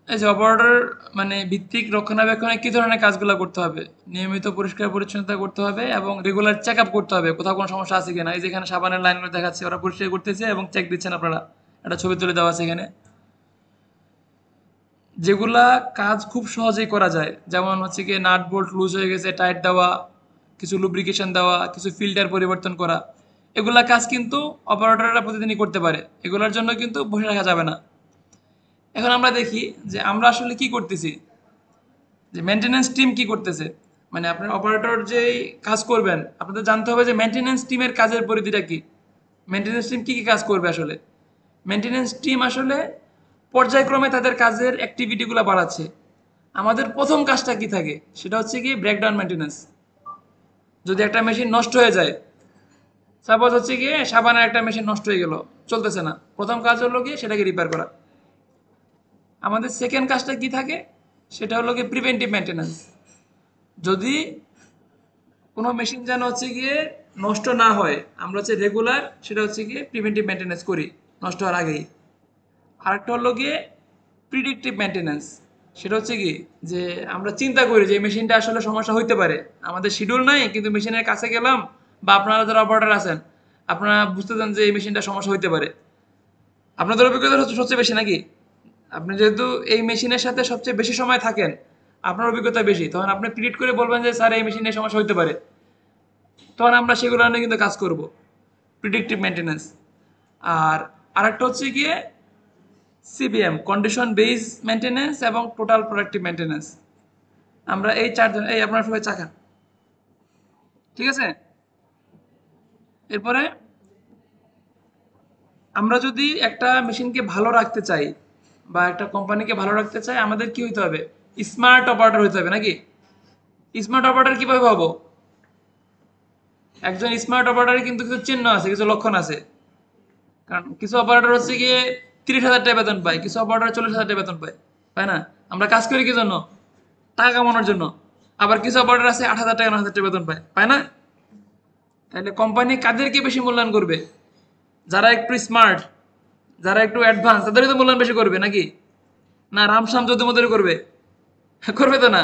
এই যে অপারেটর মানে ভিত্তিক রক্ষণাবেক্ষণে কি ধরনের কাজগুলো করতে হবে, নিয়মিত পরিষ্কার পরিচ্ছন্নতা করতে হবে এবং রেগুলার চেক আপ করতে হবে কোথাও কোনো সমস্যা আছে কিনা। এই যেখানে সাবানের লাইনগুলো দেখাচ্ছে, ওরা পরিষ্কার করতেছে এবং চেক দিচ্ছেন, আপনারা একটা ছবি তুলে দেওয়া আছে এখানে। যেগুলা কাজ খুব সহজেই করা যায়, যেমন হচ্ছে গিয়ে নাট বোল্ট লুজ হয়ে গেছে টাইট দেওয়া, কিছু লুব্রিকেশন দেওয়া, কিছু ফিল্টার পরিবর্তন করা, এগুলা কাজ কিন্তু অপারেটররা প্রতিদিনই করতে পারে, এগুলোর জন্য কিন্তু বসে রাখা যাবে না। এখন আমরা দেখি যে আমরা আসলে কি করতেছি, যে মেনটেনেন্স টিম কি করতেছে। মানে আপনার অপারেটর যেই কাজ করবেন, আপনাদের জানতে হবে যে মেনটেনেন্স টিমের কাজের পরিধিটা কি, মেনটেনেন্স টিম কি কি কাজ করবে। আসলে মেনটেনেন্স টিম আসলে পর্যায়ক্রমে তাদের কাজের অ্যাক্টিভিটিগুলো বাড়াচ্ছে। আমাদের প্রথম কাজটা কি থাকে, সেটা হচ্ছে কি ব্রেকডাউন মেনটেনেন্স। যদি একটা মেশিন নষ্ট হয়ে যায়, সাপোজ হচ্ছে গিয়ে সাবানের একটা মেশিন নষ্ট হয়ে গেল, চলতেছে না, প্রথম কাজ হলো গিয়ে সেটাকে রিপেয়ার করা। আমাদের সেকেন্ড কাজটা কি থাকে, সেটা হলো গিয়ে প্রিভেন্টিভ মেনটেন্যান্স। যদি কোনো মেশিন যেন হচ্ছে গিয়ে নষ্ট না হয়, আমরা হচ্ছে রেগুলার সেটা হচ্ছে গিয়ে প্রিভেন্টিভ মেনটেন্যান্স করি নষ্ট হওয়ার আগেই। আরেকটা হলো গিয়ে প্রিডিক্টিভ মেনটেন্যান্স। সেটা হচ্ছে কি, যে আমরা চিন্তা করি যে এই মেশিনটা আসলে সমস্যা হইতে পারে, আমাদের শিডিউল নাই কিন্তু মেশিনের কাছে গেলাম, বা আপনারা যারা অপারেটর আছেন আপনারা বুঝতে চান যে এই মেশিনটা সমস্যা হইতে পারে। আপনাদের অভিজ্ঞতা হচ্ছে সবচেয়ে বেশি নাকি, আপনি যেহেতু এই মেশিনের সাথে সবচেয়ে বেশি সময় থাকেন, আপনার অভিজ্ঞতা বেশি, তখন আপনি প্রিডিক্ট করে বলবেন যে স্যার এই মেশিনের সমস্যা হইতে পারে, তখন আমরা সেগুলো নিয়ে কিন্তু কাজ করব, প্রিডিক্টিভ মেনটেন্যান্স। আর আরেকটা হচ্ছে গিয়ে সিবিএম, কন্ডিশন বেস মেনটেন্যান্স এবং টোটাল প্রোডাক্টিভ মেনটেন্যান্স। আমরা এই চারজন, এই আপনারা সবাই চা খান, ঠিক আছে। এরপরে আমরা যদি একটা মেশিনকে ভালো রাখতে চাই বা একটা কোম্পানিকে ভালো রাখতে চাই, আমাদের কি হইতে হবে, স্মার্ট অপারেটর হইতে হবে নাকি। স্মার্ট অপারেটর কিভাবে হবো, একজন স্মার্ট অপারেটরের কিন্তু কিছু চিহ্ন আছে, কিছু লক্ষণ আছে। কারণ কিছু অপারেটর হচ্ছে গিয়ে 30,000 টাকা বেতন পায়, কিছু অপারেটর 40,000 টাকা বেতন পায়, তাই না। আমরা কাজ করি কি জন্য, টাকা কামানোর জন্য। আবার কিছু অপারেটর আছে 8,000 টাকা 9,000 টাকা বেতন পায়, পায় না। তাহলে কোম্পানি কাদেরকে বেশি মূল্যায়ন করবে, যারা একটু স্মার্ট, যারা একটু অ্যাডভান্স, তাদেরই তো মূল্যায়ন বেশি করবে নাকি। না রামসাম যত মধ্যে করবে, করবে তো না।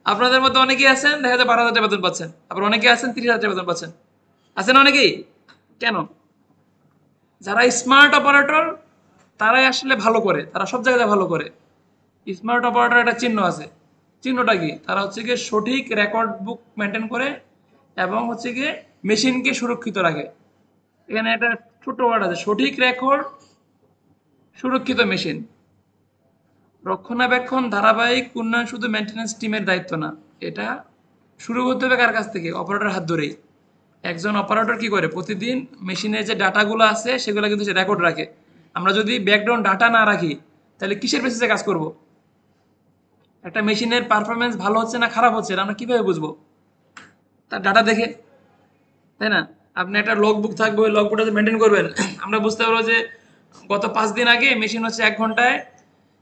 আপনাদের মধ্যে অনেকেই আছেন দেখা যায় 12,000 টাকা বেতন পাচ্ছেন, আবার অনেকে আছেন 30,000 টাকা বেতন পাচ্ছেন, আছেন অনেকেই। কেন, যারা স্মার্ট অপারেটর তারাই আসলে ভালো করে, তারা সব জায়গায় ভালো করে। স্মার্ট অপারেটর একটা চিহ্ন আছে, চিহ্নটা কি, তারা হচ্ছে গিয়ে সঠিক রেকর্ড বুক মেনটেন করে এবং হচ্ছে গিয়ে মেশিনকে সুরক্ষিত রাখে। এখানে একটা ছোট ওয়ার্ড আছে, সঠিক রেকর্ড, সুরক্ষিত মেশিন। রক্ষণাবেক্ষণ ধারাবাহিক উন্নয়ন শুধু মেনটেন্যান্স টিমের দায়িত্ব না, এটা শুরু করতে হবে কার কাছ থেকে, অপারেটর হাত ধরেই। একজন অপারেটর কি করে, প্রতিদিন মেশিনের যে ডাটাগুলো আছে সেগুলো কিন্তু সে রেকর্ড রাখে। আমরা যদি ব্যাকগ্রাউন্ড ডাটা না রাখি, তাহলে কিসের বেসিসে কাজ করব। একটা মেশিনের পারফরমেন্স ভালো হচ্ছে না খারাপ হচ্ছে, এটা আমরা কিভাবে বুঝবো, তার ডাটা দেখে, তাই না। আপনি একটা লগ বুক থাকবে, ওই লগ বুকটা মেনটেন করবেন, আমরা বুঝতে পারবো যে গত 5 দিন আগে মেশিন হচ্ছে 1 ঘন্টায়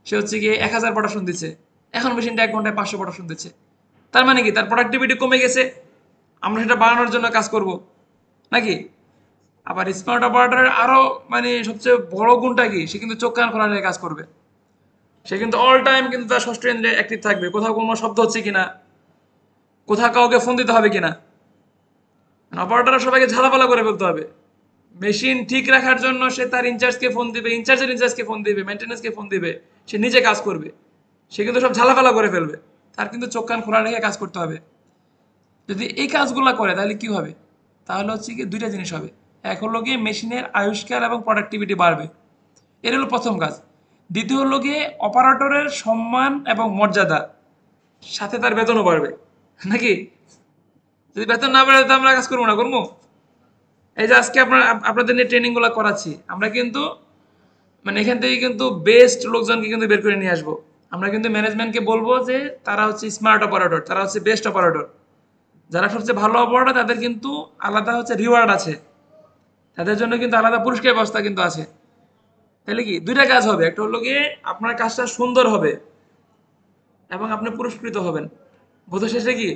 সে হচ্ছে গিয়ে 1,000 প্রোডাকশন দিচ্ছে, এখন মেশিনটা 1 ঘন্টায় 500 প্রোডাকশন দিচ্ছে। তার মানে কি, তার প্রোডাক্টিভিটি কমে গেছে, আমরা সেটা বাড়ানোর জন্য কাজ করব নাকি। আবার স্মার্ট অপারেটরের আরো মানে সবচেয়ে বড় গুণটা কি, সে কিন্তু চোখ কান খোলা রেখে কাজ করবে। সে কিন্তু অল টাইম কিন্তু তার ষষ্ঠ ইন্দ্রিয় অ্যাক্টিভ থাকবে, কোথাও কোনো শব্দ হচ্ছে কিনা, কোথাও কাউকে ফোন দিতে হবে কিনা, অপারেটর সবাইকে ঝালাপালা করে ফেলতে হবে। মেশিন ঠিক রাখার জন্য সে তার ইনচার্জকে ফোন দিবে, ইনচার্জের ইনচার্জকে ফোন দিবে, মেনটেন্যান্সকে ফোন দিবে, সে নিজে কাজ করবে, সে কিন্তু সব ঝালাপালা করে ফেলবে। তার কিন্তু চোখ কান খোলা রেখে কাজ করতে হবে। যদি এই কাজগুলো করে তাহলে কি হবে? তাহলে হচ্ছে কি দুইটা জিনিস হবে। এক হলো গিয়ে মেশিনের আয়ুষ্কাল এবং প্রোডাক্টিভিটি বাড়বে, এর হলো প্রথম কাজ। দ্বিতীয় হলো গিয়ে অপারেটরের সম্মান এবং মর্যাদা, সাথে তার বেতনও বাড়বে, নাকি? যদি বেতন না বাড়ে তো আমরা কাজ করবো না, করবো? এই যে আজকে আপনাদের নিয়ে ট্রেনিংগুলো করাচ্ছি, আমরা কিন্তু মানে এখান থেকে কিন্তু বেস্ট লোকজনকে কিন্তু বের করে নিয়ে আসবো। আমরা কিন্তু ম্যানেজমেন্টকে বলবো যে তারা হচ্ছে স্মার্ট অপারেটর, তারা হচ্ছে বেস্ট অপারেটর। যারা সবচেয়ে ভালো অপারেটর তাদের কিন্তু আলাদা হচ্ছে রিওয়ার্ড আছে, তাদের জন্য কিন্তু আলাদা পুরস্কার ব্যবস্থা কিন্তু আছে। তাহলে কি দুইটা কাজ হবে, একটা হলো গিয়ে আপনার কাজটা সুন্দর হবে এবং আপনি পুরস্কৃত হবেন। বোধ শেষে কি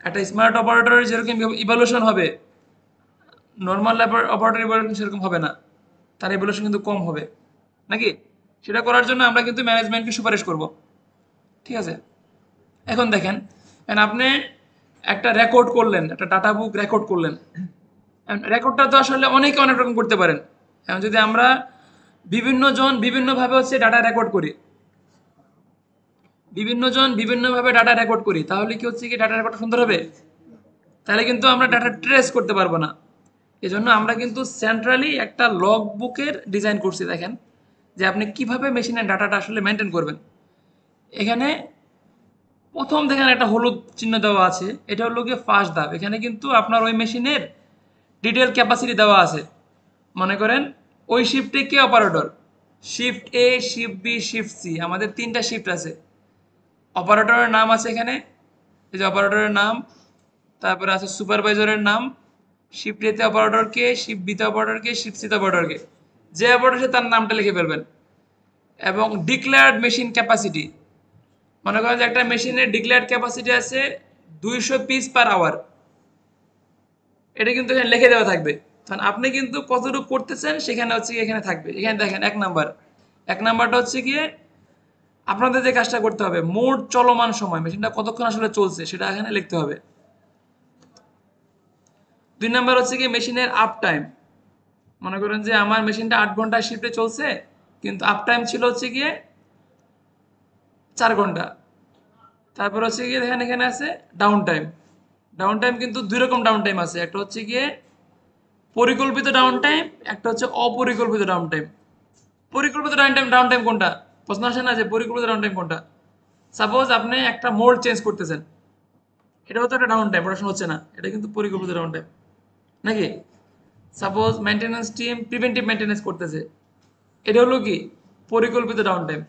একটা স্মার্ট অপারেটরের যেরকম ইভ্যালুয়েশন হবে, নর্মাল অপারেটর ইভ্যালুয়েশন সেরকম হবে না, তার ইভ্যালুয়েশন কিন্তু কম হবে, নাকি? সেটা করার জন্য আমরা কিন্তু ম্যানেজমেন্টকে সুপারিশ করব। ঠিক আছে? এখন দেখেন, আপনি একটা রেকর্ড করলেন, একটা ডাটা বুক রেকর্ড করলেন। রেকর্ডটা তো আসলে অনেকে অনেক রকম করতে পারেন। এখন যদি আমরা বিভিন্ন জন বিভিন্নভাবে হচ্ছে ডাটা রেকর্ড করি, বিভিন্ন জন বিভিন্নভাবে ডাটা রেকর্ড করি, তাহলে কি হচ্ছে কি ডাটা রেকর্ড সুন্দর হবে? তাহলে কিন্তু আমরা ডাটা ট্রেস করতে পারবো না। এজন্য আমরা কিন্তু সেন্ট্রালি একটা লগ বুকের ডিজাইন করছি। দেখেন যে আপনি কিভাবে মেশিনের ডাটাটা আসলে মেনটেন করবেন। এখানে প্রথম দেখেন একটা হলুদ চিহ্ন দেওয়া আছে, এটা হলো গিয়ে ফার্স্ট ধাপ। এখানে কিন্তু আপনার ওই মেশিনের ডিটেল ক্যাপাসিটি দেওয়া আছে। মনে করেন ওই শিফটে কে অপারেটর, শিফট এ, শিফট বি, শিফট সি, আমাদের তিনটা শিফট আছে। অপারেটরের নাম আছে এখানে, এই যে অপারেটরের নাম, তারপরে আছে সুপারভাইজারের নাম, শিফট এতে অপারেটর কে, শিফট বিতে অপারেটর কে, শিফট সিতে অপারেটর কে, যে অপারেটর সে তার নামটা লিখে ফেলবেন। এবং ডিক্লেয়ার্ড মেশিন ক্যাপাসিটি, মনে করেন যে একটা মেশিনের ডিক্লেয়ার্ড ক্যাপাসিটি আছে 200 পিস পার আওয়ার, এটা কিন্তু এখানে লিখে দেওয়া থাকবে। তখন আপনি কিন্তু কতটুকু করতেছেন সেখানে হচ্ছে এখানে থাকবে। এখানে দেখেন এক নাম্বারটা হচ্ছে গিয়ে আপনাদের যে কাজটা করতে হবে, মোট চলমান সময় মেশিনটা কতক্ষণ আসলে চলছে সেটা এখানে লিখতে হবে। 2 নাম্বার হচ্ছে গিয়ে মেশিনের আপ টাইম। মনে করেন যে আমার মেশিনটা 8 ঘন্টা শিফটে চলছে, কিন্তু আপ টাইম ছিল হচ্ছে গিয়ে 4 ঘন্টা। তারপর হচ্ছে গিয়ে দেখেন এখানে আছে ডাউন টাইম। ডাউন টাইম কিন্তু দুই রকম ডাউন টাইম আছে, একটা হচ্ছে গিয়ে পরিকল্পিত ডাউন টাইম, একটা হচ্ছে অপরিকল্পিত ডাউন টাইম। পরিকল্পিত ডাউন টাইম কোনটা? প্রশ্ন আসে না যে পরিকল্পিত ডাউন টাইম কোনটা? সাপোজ আপনি একটা মোল্ড চেঞ্জ করতেছেন, এটা হতো একটা ডাউন টাইম, পড়াশোনা হচ্ছে না, এটা কিন্তু পরিকল্পিত ডাউন টাইম, নাকি? Suppose maintenance team preventive maintenance করতেছে, এটা হলো কি পরিকল্পিত ডাউন টাইম।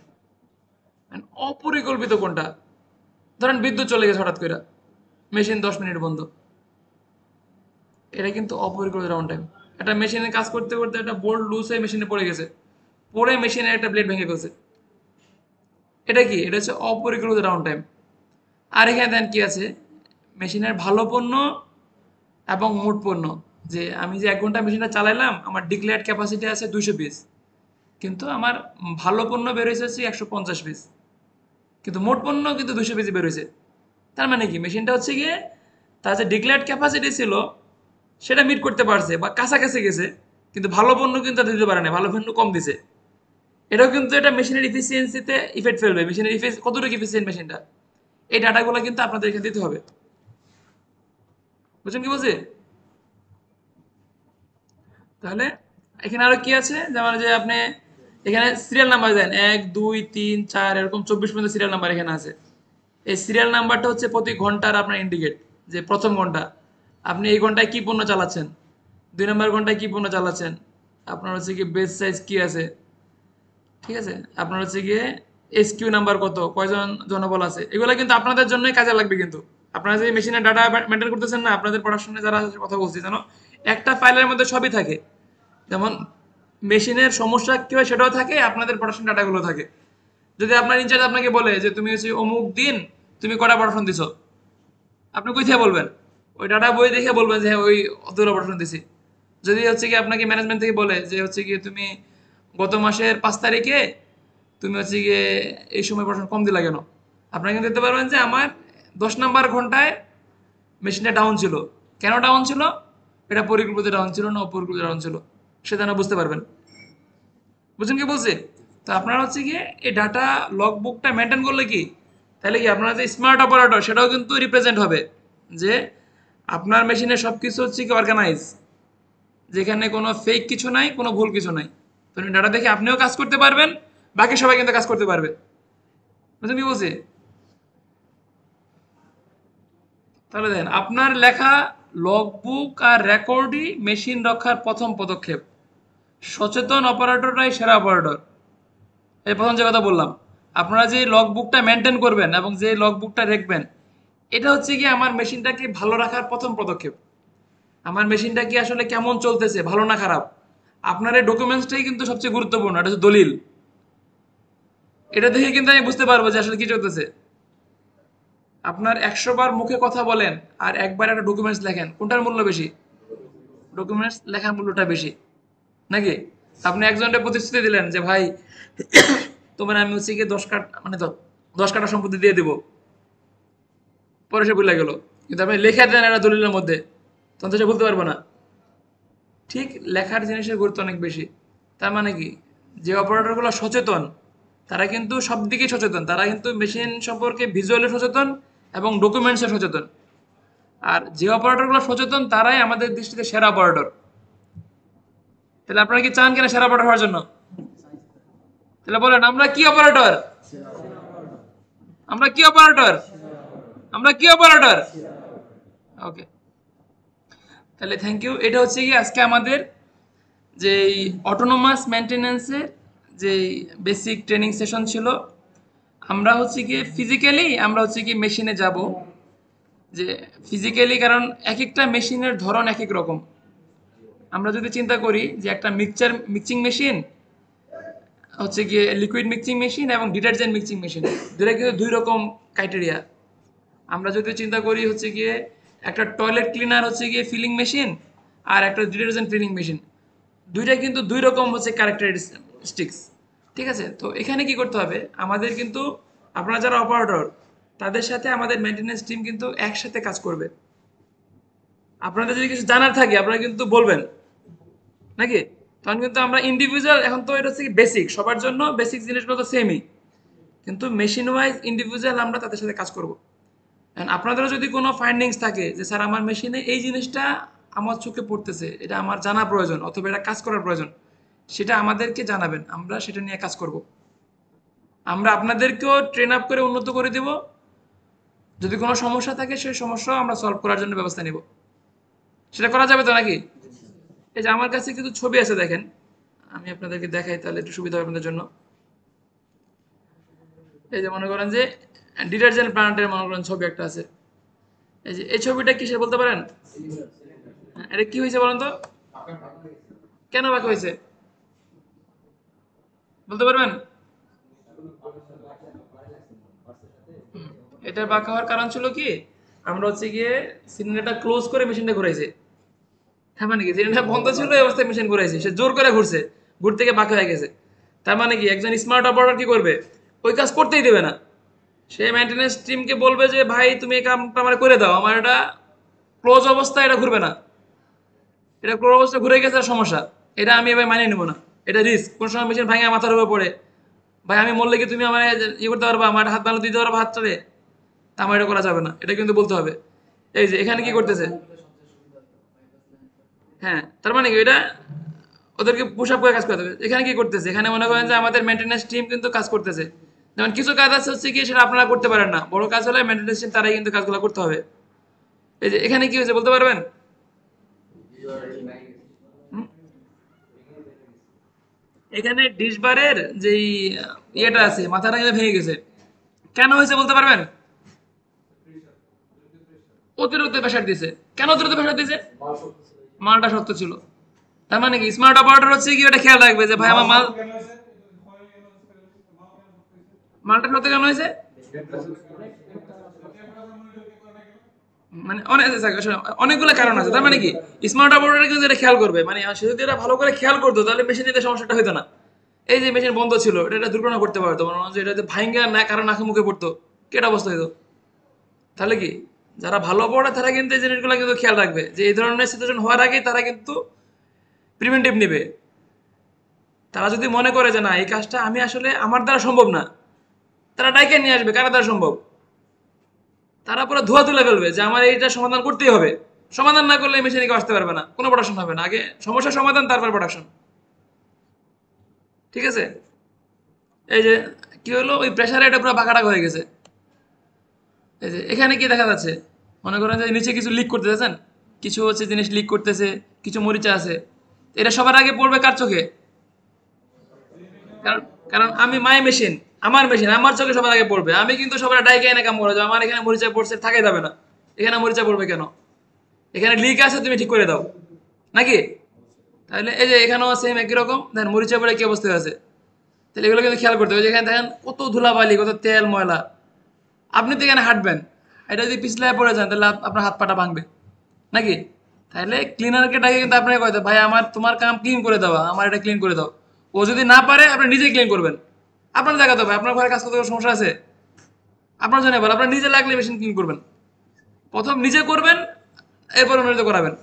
অপরিকল্পিত কোনটা? ধরেন বিদ্যুৎ চলে গেছে হঠাৎ করে, মেশিন 10 মিনিট বন্ধ, এটা কিন্তু অপরিকল্পিত ডাউন টাইম। একটা মেশিনে কাজ করতে করতে একটা বোল্ট লুজ হয়ে মেশিনে পড়ে গেছে, পড়ে মেশিনের একটা ব্লেড ভেঙে ফেলছে, এটা কি? এটা হচ্ছে অপরিকল্পিত ডাউন টাইম। আর এখানে দেন কি আছে, মেশিনের ভালো পণ্য এবং মোট পণ্য। যে আমি যে 1 ঘন্টা মেশিনটা চালাইলাম, আমার ডিক্লেয়ার্ড ক্যাপাসিটি আছে 200 পিস, কিন্তু আমার ভালো পণ্য বের হয়েছে হচ্ছে 150 পিস, কিন্তু মোট পণ্য কিন্তু 200 পিস বের হয়েছে। তার মানে কি মেশিনটা হচ্ছে গিয়ে তার যে ডিক্লেয়ার্ড ক্যাপাসিটি ছিল সেটা মিট করতে পারছে বা কাছাকাছি গেছে, কিন্তু ভালো পণ্য কিন্তু দিতে পারে না, ভালো পণ্য কম দিছে। এটাও কিন্তু এটা মেশিনের ইফিসিয়েন্সিতে ইফেক্ট ফেলবে, মেশিনের কতটুকু ইফিসিয়েন্ট মেশিনটা, এই ডাটাগুলো কিন্তু আপনাদের এখানে দিতে হবে। বুঝছেন কি বলছি? তাহলে এখানে আরো কি আছে, যেমন যে আপনি এখানে সিরিয়াল নাম্বার দেন 1 2 3 4 এরকম 24 পর্যন্ত সিরিয়াল নাম্বার এখানে আছে। এই সিরিয়াল নাম্বারটা হচ্ছে প্রতি ঘন্টার আপনার ইন্ডিকেট, যে প্রথম ঘন্টা আপনি এই ঘন্টায় কি পণ্য চালাচ্ছেন, 2 নম্বর ঘন্টায় কি পণ্য চালাচ্ছেন, আপনার হচ্ছে কি বেস সাইজ কি আছে, ঠিক আছে, আপনার হচ্ছে গিয়ে এসকিউ নাম্বার কত, কয়জন জনবল আছে, এগুলো কিন্তু আপনাদের জন্যই কাজে লাগবে। কিন্তু আপনারা যে মেশিনের ডাটা মেনটেন করতেছেন না, আপনাদের পড়াশোনায় যারা কথা বলছি জানো, একটা ফাইলের মধ্যে সবই থাকে। যেমন মেশিনের সমস্যা কি হয় সেটাও থাকে, আপনাদের পড়াশোনার ডাটাগুলো থাকে। যদি আপনার ইনচার্জ আপনাকে বলে যে তুমি হচ্ছে অমুক দিন তুমি কটা পড়াশোনা দিছো, আপনি কই থেকে বলবেন? ওই ডাটা বই দেখে বলবেন যে হ্যাঁ ওই অতগুলো পড়াশোনা দিছি। যদি হচ্ছে কি আপনাকে ম্যানেজমেন্ট থেকে বলে যে হচ্ছে কি তুমি গত মাসের 5 তারিখে তুমি হচ্ছে গিয়ে এই সময় পড়াশোনা কম দিলা কেন, আপনারা কিন্তু দেখতে পারবেন যে আমার 10 নম্বর ঘন্টায় মেশিনটা ডাউন ছিল। কেন ডাউন ছিল? এটা পরিকল্পিত ডাউন ছিল না অপরিকল্পিত ডাউন ছিল, সেটা না বুঝতে পারবেন। বুঝছেন কি বলছি? তো আপনারা হচ্ছে গিয়ে এই ডাটা লগ বুকটা মেনটেন করলে কি, তাহলে কি আপনার যে স্মার্ট অপারেটর সেটাও কিন্তু রিপ্রেজেন্ট হবে যে আপনার মেশিনে সব কিছু হচ্ছে কি অর্গানাইজ, যেখানে কোনো ফেক কিছু নাই, কোনো ভুল কিছু নাই। তো ডাটা দেখে আপনিও কাজ করতে পারবেন, বাকি সবাই কিন্তু কাজ করতে পারবে। বুঝলেন কি বলছি? তাহলে দেখেন আপনার লেখা লগবুক আর রেকর্ডই মেশিন রক্ষার প্রথম পদক্ষেপ। সচেতন অপারেটররাই সেরা অপারেটর। এই প্রথম যে কথা বললাম, আপনারা যে লগবুকটা মেনটেন করবেন এবং যে লগবুকটা রাখবেন, এটা হচ্ছে কি আমার মেশিনটাকে ভালো রাখার প্রথম পদক্ষেপ। আমার মেশিনটা কি আসলে কেমন চলতেছে, ভালো না খারাপ, আপনার এই ডকুমেন্টসটাই কিন্তু সবচেয়ে গুরুত্বপূর্ণ। এটা হচ্ছে দলিল। এটা দেখে কিন্তু আমি বুঝতে পারবো যে আসলে কি চলতেছে। আপনার 100 বার মুখে কথা বলেন আর একবার একটা ডকুমেন্টস লেখেন, কোনটার মূল্য বেশি? ডকুমেন্টস লেখার মূল্যটা বেশি নাকি? আপনি একজনের প্রতিশ্রুতি দিলেন যে ভাই তোমার আমি হচ্ছে গিয়ে 10 কাঠ মানে 10 কাঠা সম্পত্তি দিয়ে দিব, পরে সে ভুলে গেল। কিন্তু আপনি লেখা দেন একটা দলিলের মধ্যে, তখন তো সে বলতে পারবো না। ঠিক লেখার জিনিসের গুরুত্ব অনেক বেশি। তার মানে কি, যে অপারেটরগুলো সচেতন তারা কিন্তু সব দিকেই সচেতন, তারা কিন্তু মেশিন সম্পর্কে ভিজুয়ালি সচেতন এবং ডকুমেন্টসে সচেতন। আর যে অপারেটরগুলো সচেতন তারাই আমাদের দৃষ্টিতে সেরা অপারেটর। তাহলে আপনারা কি চান কিনা সেরা অপারেটর হওয়ার জন্য? তাহলে বলেন আমরা কি অপারেটর? আমরা কি অপারেটর? আমরা কি অপারেটর? ওকে, তাহলে থ্যাংক ইউ। এটা হচ্ছে কি আজকে আমাদের যে অটোনোমাস মেনটেন্যান্সের যে বেসিক ট্রেনিং সেশন ছিল। আমরা হচ্ছে গিয়ে ফিজিক্যালি আমরা হচ্ছে কি মেশিনে যাব, যে ফিজিক্যালি, কারণ এক একটা মেশিনের ধরন এক এক রকম। আমরা যদি চিন্তা করি যে একটা মিক্সিং মেশিন হচ্ছে গিয়ে লিকুইড মিক্সিং মেশিন এবং ডিটারজেন্ট মিক্সিং মেশিন, দুটা কিন্তু দুই রকম ক্রাইটেরিয়া। আমরা যদি চিন্তা করি হচ্ছে গিয়ে একটা টয়লেট ক্লিনার হচ্ছে গিয়ে ফিলিং মেশিন আর একটা ডিটারজেন্ট ফিলিং মেশিন, দুইটা কিন্তু দুই রকম হচ্ছে ক্যারেক্টারিস্টিক্স। ঠিক আছে? তো এখানে কি করতে হবে আমাদের কিন্তু, আপনারা যারা অপারেটর তাদের সাথে আমাদের মেনটেন্যান্স টিম কিন্তু একসাথে কাজ করবে। আপনাদের যদি কিছু জানার থাকে আপনারা কিন্তু বলবেন নাকি? তখন কিন্তু আমরা ইন্ডিভিজুয়াল, এখন তো এটা হচ্ছে কি বেসিক, সবার জন্য বেসিক জিনিসগুলো তো সেমই, কিন্তু মেশিন ওয়াইজ ইন্ডিভিজুয়াল আমরা তাদের সাথে কাজ করব। আপনাদেরও যদি কোনো ফাইন্ডিংস থাকে যে স্যার আমার মেশিনে এই জিনিসটা আমার চোখে পড়তেছে, এটা আমার জানা প্রয়োজন অথবা এটা কাজ করার প্রয়োজন, সেটা আমাদেরকে জানাবেন, আমরা সেটা নিয়ে কাজ করব। আমরা আপনাদেরকেও ট্রেন আপ করে উন্নত করে দেব। যদি কোনো সমস্যা থাকে সেই সমস্যাও আমরা সলভ করার জন্য ব্যবস্থা নিব। সেটা করা যাবে তো নাকি? এই যে আমার কাছে কিছু ছবি আছে, দেখেন, আমি আপনাদেরকে দেখাই তাহলে একটু সুবিধা হবে আপনাদের জন্য। এই যে মনে করেন যে ডিটারজেন্ট প্ল্যান্টের মনে করেন ছবি একটা আছে। এই যে এই ছবিটা কিসের বলতে পারেন? এটা কি হয়েছে বলেন তো? কেন বাঁকা হয়েছে বলতে পারবেন? এটা বাঁকা হওয়ার কারণ ছিল কি, আমরা হচ্ছে গিয়ে সিলিন্ডারটা ক্লোজ করে মেশিনটা ঘুরাইছে। হ্যাঁ, মানে কি সিলিন্ডার বন্ধ ছিল এই অবস্থায় মেশিন ঘুরাইছে, সে জোর করে ঘুরছে, ঘুরতে গিয়ে বাঁকা হয়ে গেছে। তার মানে কি একজন স্মার্ট অপারেটর কি করবে? ওই কাজ করতেই দেবে না। সে মেইনটেনেন্স টিমকে বলবে যে ভাই তুমি এই কামটা আমার করে দাও, আমার এটা ক্লোজ অবস্থায় এটা ঘুরবে না, এটা ক্লোজ অবস্থা ঘুরে গেছে সমস্যা, এটা আমি এবার মানিয়ে নেবো না, এটা রিস্ক, কোন সময় মেশিন ভাঙে মাথার উপর পড়ে, ভাই আমি মরলে কি তুমি আমার ইয়ে করতে পারবা, আমার হাত ভালো দিতে পারবা হাতটারে? তা আমার এটা করা যাবে না, এটা কিন্তু বলতে হবে। এই যে এখানে কি করতেছে, হ্যাঁ, তার মানে কি এটা ওদেরকে পুশ আপ করে কাজ করতে হবে। এখানে কি করতেছে, এখানে মনে করেন যে আমাদের মেনটেন্যান্স টিম কিন্তু কাজ করতেছে। যেমন কিছু কাজ আছে হচ্ছে কি সেটা আপনারা করতে পারেন না, বড় কাজ হলে মেনটেন্যান্স টিম তারাই কিন্তু কাজগুলো করতে হবে। এই যে এখানে কি হয়েছে বলতে পারবেন? হুম? এখানে ডিশবারের যেই ইয়েটা আছে মাথাটা কিন্তু ভেঙে গেছে। কেন হয়েছে বলতে পারবেন? অতিরিক্ত প্রেশার দিছে। কেন অতিরিক্ত প্রেশার দিছে? মালটা শক্ত ছিল। তার মানে কি স্মার্ট অপারেটর হচ্ছে কি ওটা খেয়াল রাখবে যে ভাই আমার মালটা শক্ত কেন হয়েছে, মানে অনেকগুলো কারণ আছে। তার মানে কি স্মার্ট অপারেটর কিন্তু এটা খেয়াল করবে, মানে সে যদি এটা ভালো করে খেয়াল করতো তাহলে মেশিনে সমস্যাটা হতো না। এই যে মেশিন বন্ধ ছিল, এটা একটা দুর্ঘটনা করতে পারতো, মনে হয় যে এটা ভাইঙ্গা না কারো নাকে মুখে পড়তো, কেটা অবস্থা হতো। তাহলে কি যারা ভালো পড়ে তারা কিন্তু এই জিনিসগুলো কিন্তু খেয়াল রাখবে যে এই ধরনের সিচুয়েশন হওয়ার আগেই তারা কিন্তু প্রিভেন্টিভ নেবে। তারা যদি মনে করে যে না এই কাজটা আমি আসলে আমার দ্বারা সম্ভব না, তারা ডাইকে নিয়ে আসবে কারা দ্বারা সম্ভব। তারা পুরো ধোয়া তুলে ফেলবে যে আমার এইটা সমাধান করতেই হবে। সমাধান না করলে মেশিনে কেউ আসতে পারবে না, কোনো প্রোডাকশন হবে না। আগে সমস্যার সমাধান, তারপর প্রোডাকশন। ঠিক আছে? এই যে কি হলো, ওই প্রেসারে এটা পুরো বাঁকাটাক হয়ে গেছে। এই যে এখানে কি দেখা যাচ্ছে, মনে করেন যে নিচে কিছু লিক করতে যাচ্ছেন, কিছু হচ্ছে জিনিস লিক করতেছে, কিছু মরিচা আছে, এটা সবার আগে পড়বে কার চোখে? কারণ কারণ আমি মাই মেশিন, আমার মেশিন আমার চোখে সবার আগে পড়বে। আমি কিন্তু সবার ডাইকে এনে কাম করে যাবো, আমার এখানে মরিচা পড়ছে থাকাই যাবে না। এখানে মরিচা পড়বে কেন? এখানে লিক আছে, তুমি ঠিক করে দাও, নাকি? তাহলে এই যে এখানেও সেম একই রকম, দেখেন মরিচা পড়ে কি অবস্থা আছে। তাহলে এগুলো কিন্তু খেয়াল করতে হবে। যেখানে দেখেন কত ধুলাবালি, কত তেল ময়লা, আপনি তো এখানে হাঁটবেন, এটা যদি পিছলায় পড়ে যান তাহলে আপনার হাত পাটা ভাঙবে, নাকি? তাহলে ক্লিনারকে ডাকে কিন্তু আপনাকে কইতে, ভাই আমার তোমার কাম ক্লিন করে দেওয়া, আমার এটা ক্লিন করে দাও। ও যদি না পারে আপনি নিজেই ক্লিন করবেন। আপনার জায়গা তো ভাই, আপনার ঘরে কাজ করতে কোনো সমস্যা আছে? আপনার জন্য বল, আপনার নিজে লাগলে মেশিন ক্লিন করবেন। প্রথম নিজে করবেন, এরপর অন্যদের করাবেন।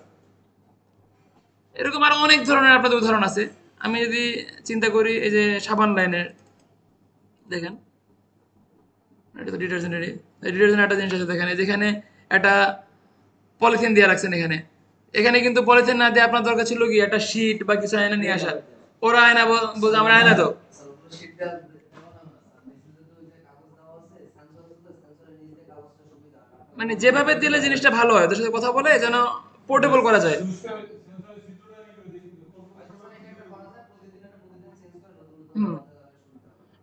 এরকম আরো অনেক ধরনের আপনাদের উদাহরণ আছে। আমি যদি চিন্তা করি, এই যে সাবান লাইনের দেখেন, এটা তো ডিটারজেন্টেরই। ডিটারজেন্ট একটা জিনিস আছে দেখেন, যেখানে একটা পলিথিন দিয়ে রাখছেন এখানে। এখানে কিন্তু পলিথিন না দিয়ে আপনার দরকার ছিল কি একটা শীট বা কিছু আয়না নিয়ে আসা। ওরা আয়না বলছে আমরা আয়না তো, মানে যেভাবে দিলে জিনিসটা ভালো হয়, ওদের সাথে কথা বলে যেন পোর্টেবল করা যায়। হুম।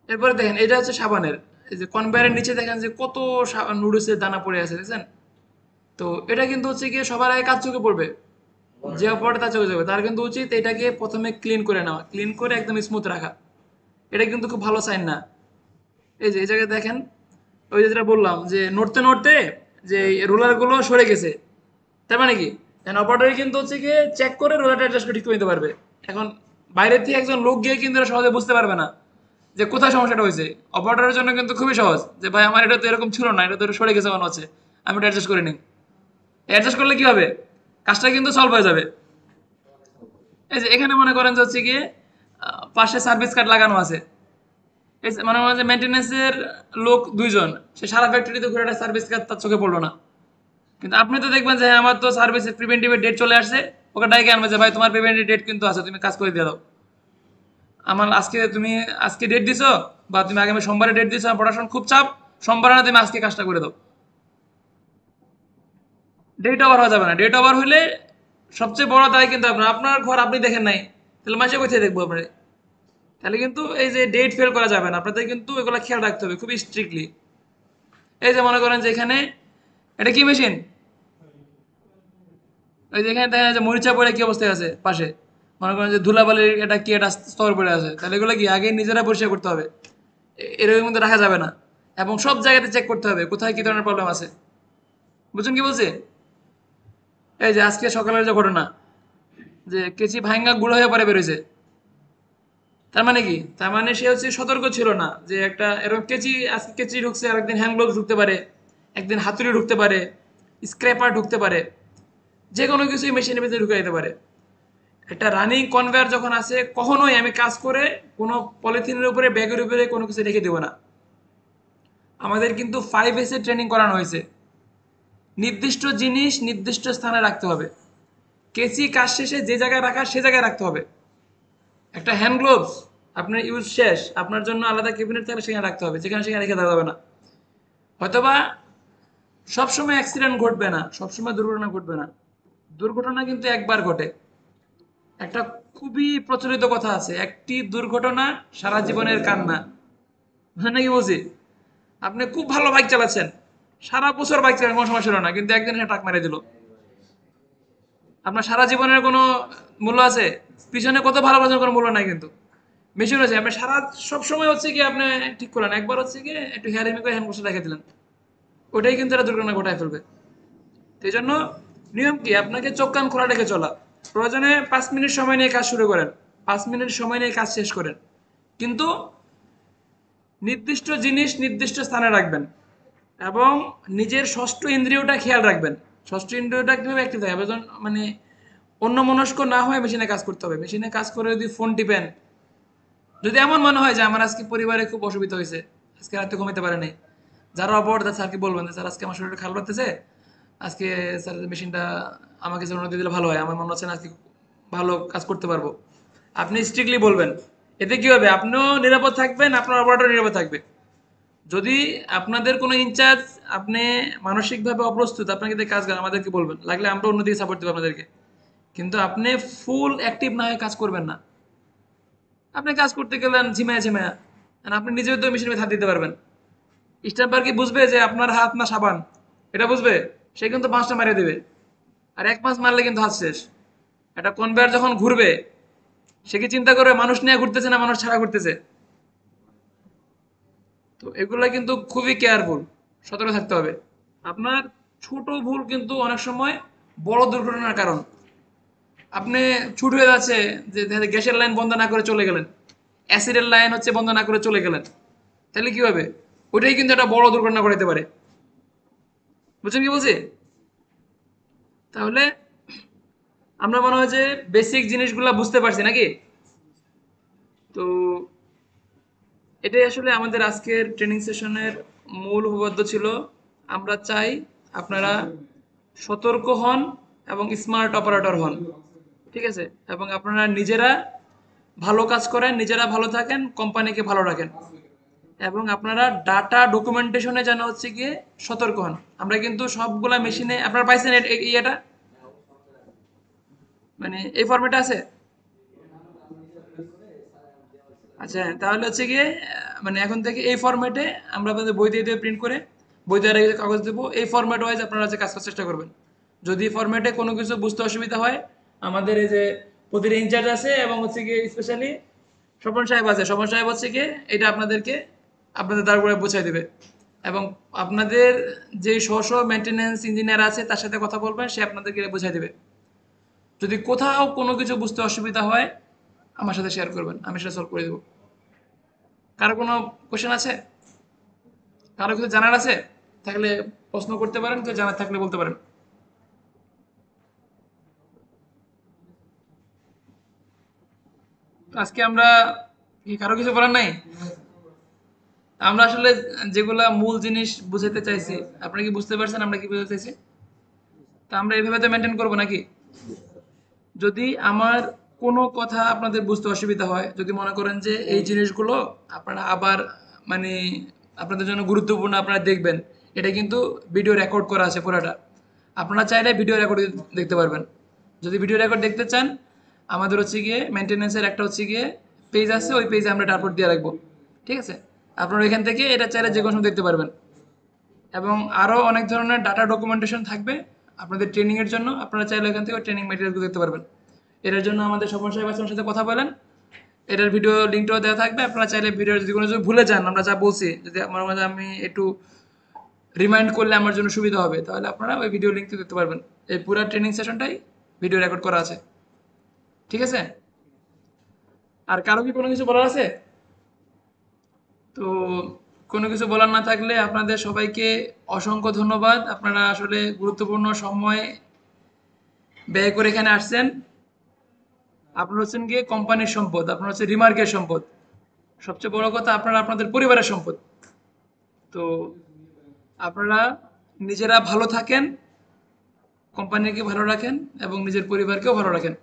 এরপরে দেখেন এটা হচ্ছে সাবানের, এই যে কনভেয়ারের নিচে দেখেন যে কত নুডলসের দানা পড়ে আছে, দেখছেন? তো এটা কিন্তু হচ্ছে গিয়ে সবার আগে কাজ চোখে পড়বে। যে পড়ে তার চোখে যাবে, তার কিন্তু উচিত এটাকে প্রথমে ক্লিন করে নেওয়া, ক্লিন করে একদম স্মুথ রাখা। এটা কিন্তু খুব ভালো সাইন না। এই যে এই জায়গায় দেখেন, ওই যে যেটা বললাম যে নড়তে নড়তে যে রোলার গুলো সরে গেছে, তার মানে কি অপারেটর কিন্তু হচ্ছে গিয়ে চেক করে রোলারটা অ্যাডজাস্ট করে ঠিক করে নিতে পারবে। এখন বাইরের থেকে একজন লোক গিয়ে কিন্তু এটা সহজে বুঝতে পারবে না যে কোথায় সমস্যাটা হয়েছে। অপারেটরের জন্য কিন্তু খুবই সহজ যে ভাই আমার এটা তো এরকম ছিল না, এটা তো সরে গেছে মনে হচ্ছে, আমি এটা অ্যাডজাস্ট করে নিই। অ্যাডজাস্ট করলে কি হবে, কাজটা কিন্তু সলভ হয়ে যাবে। এই যে এখানে মনে করেন যে হচ্ছে গিয়ে পাশে সার্ভিস কার্ড লাগানো আছে। এই যে মনে করেন যে মেনটেন্যান্সের লোক দুইজন, সে সারা ফ্যাক্টরিতে ঘুরে একটা সার্ভিস কার্ড তার চোখে পড়লো না। কিন্তু আপনি তো দেখবেন যে হ্যাঁ, আমার তো সার্ভিসের প্রিভেন্টিভের ডেট চলে আসছে, ওকে ডাইকে আনবে যে ভাই তোমার প্রিভেন্টিভ ডেট কিন্তু আছে, তুমি কাজ করে দিয়ে দাও। আমার আজকে তুমি আজকে ডেট দিছো, বা তুমি আগামী সোমবারে ডেট দিছো, আমার প্রোডাকশন খুব চাপ, সোমবার না তুমি আজকে কাজটা করে দাও। ডেট ওভার হওয়া যাবে না। ডেট ওভার হইলে সবচেয়ে বড় দায় কিন্তু আপনার, আপনার ঘর আপনি দেখেন নাই, তাহলে মাসে কোথায় দেখবো আপনার? তাহলে কিন্তু এই যে ডেট ফেল করা যাবে না, আপনাদের কিন্তু এগুলো খেয়াল রাখতে হবে খুবই স্ট্রিক্টলি। এই যে মনে করেন যে এখানে এটা কি মেশিন, ওই যে এখানে দেখা যায় যে মরিচা পড়ে কি অবস্থায় আছে পাশে, মনে করেন যে ধুলাবালির এটা কি একটা স্তর পড়ে আছে, তাহলে এগুলো কি আগে নিজেরা পরিষ্কার করতে হবে। এরকম কিন্তু রাখা যাবে না। এবং সব জায়গাতে চেক করতে হবে কোথায় কি ধরনের প্রবলেম আছে। বুঝছেন কি বলছি? এই যে আজকে সকালের যে ঘটনা, যে কেচি ভাঙ্গা গুঁড়ো হয়ে পরে বেরোছে, তার মানে কি? তার মানে সে হচ্ছে সতর্ক ছিল না যে একটা এরকম কেচি, আজকে কেচি ঢুকছে, আরেকদিন হ্যান্ড গ্লোভস ঢুকতে পারে, একদিন হাতুড়ি ঢুকতে পারে, স্ক্র্যাপার ঢুকতে পারে, যে কোনো কিছুই মেশিনের ভিতরে ঢুকে যেতে পারে। একটা রানিং কনভেয়ার যখন আছে, কখনোই আমি কাজ করে কোনো পলিথিনের উপরে ব্যাগের উপরে কোনো কিছু রেখে দেবো না। আমাদের কিন্তু 5S এর ট্রেনিং করানো হয়েছে, নির্দিষ্ট জিনিস নির্দিষ্ট স্থানে রাখতে হবে। কেচি কাজ শেষে যে জায়গায় রাখা সে জায়গায় রাখতে হবে। একটা হ্যান্ড গ্লোভস আপনার ইউজ শেষ, আপনার জন্য আলাদা ক্যাবিনেট থাকলে সেখানে রাখতে হবে, যেখানে সেখানে রেখে দেওয়া যাবে না। হয়তোবা সবসময় অ্যাক্সিডেন্ট ঘটবে না, সবসময় দুর্ঘটনা ঘটবে না। দুর্ঘটনা কিন্তু একবার ঘটে। একটা খুবই প্রচলিত কথা আছে, একটি দুর্ঘটনা সারা জীবনের কান্না। বুঝলেন নাকি বলছি? আপনি খুব ভালো বাইক চালাচ্ছেন, সারা বছর বাইক চালান, কোনো সমস্যা ছিল না, কিন্তু একদিন সে ট্রাক মেরে দিল। আপনার সারা জীবনের কোনো মূল্য আছে? পিছনে কত ভালো বাজার কোনো মূল্য নাই কিন্তু। মেশিন আছে, আপনি সারা সব সময় হচ্ছে কি আপনি ঠিক করলেন, একবার হচ্ছে কি একটু হেয়ার হেমি করে হ্যান্ড বসে রেখে দিলেন, ওটাই কিন্তু একটা দুর্ঘটনা ঘটায় ফেলবে। তো এই জন্য নিয়ম কি, আপনাকে চোখ কান খোলা রেখে চলা। প্রয়োজনে 5 মিনিট সময় নিয়ে কাজ শুরু করেন, 5 মিনিট সময় নিয়ে কাজ শেষ করেন, কিন্তু নির্দিষ্ট জিনিস নির্দিষ্ট স্থানে রাখবেন। এবং নিজের ষষ্ঠ ইন্দ্রিয়টা খেয়াল রাখবেন। ষষ্ঠ ইন্দ্রিয়টা কিভাবে অ্যাক্টিভ থাকে, মানে অন্যমনস্ক না হয়ে মেশিনে কাজ করতে হবে। মেশিনে কাজ করে যদি ফোন টিপেন, যদি এমন মনে হয় যে আমার আজকে পরিবারে খুব অসুবিধা হয়েছে, আজকে রাতে ঘুমাইতে পারে নাই, যারা অবর স্যারকে বলবেন যে স্যার আজকে আমার শরীরটা খারাপ লাগতেছে, আজকে স্যার মেশিনটা আমাকে জন্য দিয়ে দিলে ভালো হয়, আমার মনে হচ্ছে না আজকে ভালো কাজ করতে পারবো। আপনি স্ট্রিক্টলি বলবেন। এতে কি হবে, আপনিও নিরাপদ থাকবেন, আপনার অপারেটর নিরাপদ থাকবে। যদি আপনাদের কোনো ইনচার্জ আপনি মানসিকভাবে অপ্রস্তুত, আপনাকে দিয়ে কাজ করেন, আমাদেরকে বলবেন, লাগলে আমরা অন্যদিকে সাপোর্ট দেবো আপনাদেরকে। কিন্তু আপনি ফুল অ্যাক্টিভ না হয়ে কাজ করবেন না। আপনি কাজ করতে গেলেন ঝিমায়া ঝিমায়া, আপনি নিজেও তো মেশিনের হাত দিতে পারবেন। স্টাম্পার কি বুঝবে যে আপনার হাত না সাবান? এটা বুঝবে? সে কিন্তু ৫টা মারিয়ে দেবে। আর ১ ৫ মারলে কিন্তু হাত শেষ। একটা কনভেয়ার যখন ঘুরবে, সে কি চিন্তা করবে মানুষ নিয়ে ঘুরতেছে না মানুষ ছাড়া ঘুরতেছে? তো এগুলা কিন্তু খুবই কেয়ারফুল, সতর্ক থাকতে হবে। আপনার ছোট ভুল কিন্তু অনেক সময় বড় দুর্ঘটনার কারণ। আপনি ছুট হয়ে যাচ্ছে যে দেখা যায় গ্যাসের লাইন বন্ধ না করে চলে গেলেন, অ্যাসিডের লাইন হচ্ছে বন্ধ না করে চলে গেলেন, তাহলে কি হবে? ওইটাই কিন্তু একটা বড় দুর্ঘটনা ঘটাতে পারে। বুঝছেন কি বলছি? তাহলে আমরা মনে হয় যে বেসিক জিনিসগুলা বুঝতে পারছি নাকি? তো এটাই আসলে আমাদের আজকের ট্রেনিং সেশনের মূল উপপাদ্য ছিল। আমরা চাই আপনারা সতর্ক হন এবং স্মার্ট অপারেটর হন। ঠিক আছে? এবং আপনারা নিজেরা ভালো কাজ করেন, নিজেরা ভালো থাকেন, কোম্পানিকে ভালো রাখেন। এবং আপনারা ডাটা ডকুমেন্টেশনে যেন হচ্ছে গিয়ে সতর্ক হন। আমরা কিন্তু সবগুলা মেশিনে আপনারা পাইছেন এটা, মানে এই ফরম্যাটে আছে। আচ্ছা, তাহলে হচ্ছে গিয়ে মানে এখন থেকে এই ফরম্যাটে আমরা আপনাদের বই দিয়ে প্রিন্ট করে বই দেওয়ার আগে যে কাগজ দেবো, এই ফরম্যাট ওয়াইজ আপনারা হচ্ছে কাজ করার চেষ্টা করবেন। যদি ফরম্যাটে কোনো কিছু বুঝতে অসুবিধা হয়, আমাদের এই যে প্রতিটা ইনচার্জ আছে এবং হচ্ছে গিয়ে স্পেশালি স্বপন সাহেব আছে, স্বপন সাহেব হচ্ছে গিয়ে এটা আপনাদেরকে আপনাদের দ্বার করে বোঝাই দেবে। এবং আপনাদের যে স্ব মেনটেন্যান্স ইঞ্জিনিয়ার আছে তার সাথে কথা বলবেন, সে আপনাদেরকে বোঝাই দেবে। যদি কোথাও কোনো কিছু বুঝতে অসুবিধা হয় আমার সাথে শেয়ার করবেন, আমি সেটা সলভ করে দেবো। কারো কোনো কোশ্চেন আছে? কারো কিছু জানার আছে? থাকলে প্রশ্ন করতে পারেন, কেউ জানার থাকলে বলতে পারেন। তো আজকে আমরা কি কারো কিছু বলার নাই? আমরা আসলে যেগুলা মূল জিনিস বুঝাতে চাইছি, আপনারা কি বুঝতে পারছেন আমরা কি বুঝাতে চাইছি? তা আমরা এইভাবে তো মেনটেন করবো নাকি? যদি আমার কোনো কথা আপনাদের বুঝতে অসুবিধা হয়, যদি মনে করেন যে এই জিনিসগুলো আপনারা আবার মানে আপনাদের জন্য গুরুত্বপূর্ণ, আপনারা দেখবেন, এটা কিন্তু ভিডিও রেকর্ড করা আছে পুরাটা। আপনারা চাইলে ভিডিও রেকর্ড দেখতে পারবেন। যদি ভিডিও রেকর্ড দেখতে চান, আমাদের হচ্ছে গিয়ে মেনটেন্যান্সের একটা হচ্ছে গিয়ে পেজ আছে, ওই পেজে আমরা এটা আপলোড দিয়ে রাখবো। ঠিক আছে? আপনারা এখান থেকে এটা চাইলে যে কোনো সময় দেখতে পারবেন। এবং আরও অনেক ধরনের ডাটা ডকুমেন্টেশন থাকবে আপনাদের ট্রেনিংয়ের জন্য। আপনারা চাইলে এখান থেকে ট্রেনিং মেটেরিয়ালগুলো দেখতে পারবেন। এটার জন্য আমাদের স্বপন সাহেব আছে, ওনার সাথে কথা বলেন। এটার ভিডিও লিঙ্কটাও দেওয়া থাকবে। আপনারা চাইলে ভিডিও যদি কোনো কিছু ভুলে যান, আমরা যা বলছি, যদি আমার মাঝে আমি একটু রিমাইন্ড করলে আমার জন্য সুবিধা হবে, তাহলে আপনারা ওই ভিডিও লিঙ্কটি দেখতে পারবেন। এই পুরো ট্রেনিং সেশনটাই ভিডিও রেকর্ড করা আছে। ঠিক আছে? আর কারো কি কোনো কিছু বলার আছে? তো কোনো কিছু বলার না থাকলে আপনাদের সবাইকে অসংখ্য ধন্যবাদ। আপনারা আসলে গুরুত্বপূর্ণ সময় ব্যয় করে এখানে আসছেন। আপনারা হচ্ছেন গিয়ে কোম্পানির সম্পদ, আপনারা হচ্ছে রিমার্কের সম্পদ। সবচেয়ে বড় কথা, আপনারা আপনাদের পরিবারের সম্পদ। তো আপনারা নিজেরা ভালো থাকেন, কোম্পানিকে ভালো রাখেন এবং নিজের পরিবারকেও ভালো রাখেন।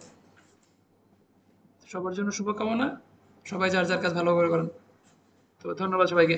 সবার জন্য শুভকামনা। সবাই যার যার কাজ ভালো করে করেন। তো ধন্যবাদ সবাইকে।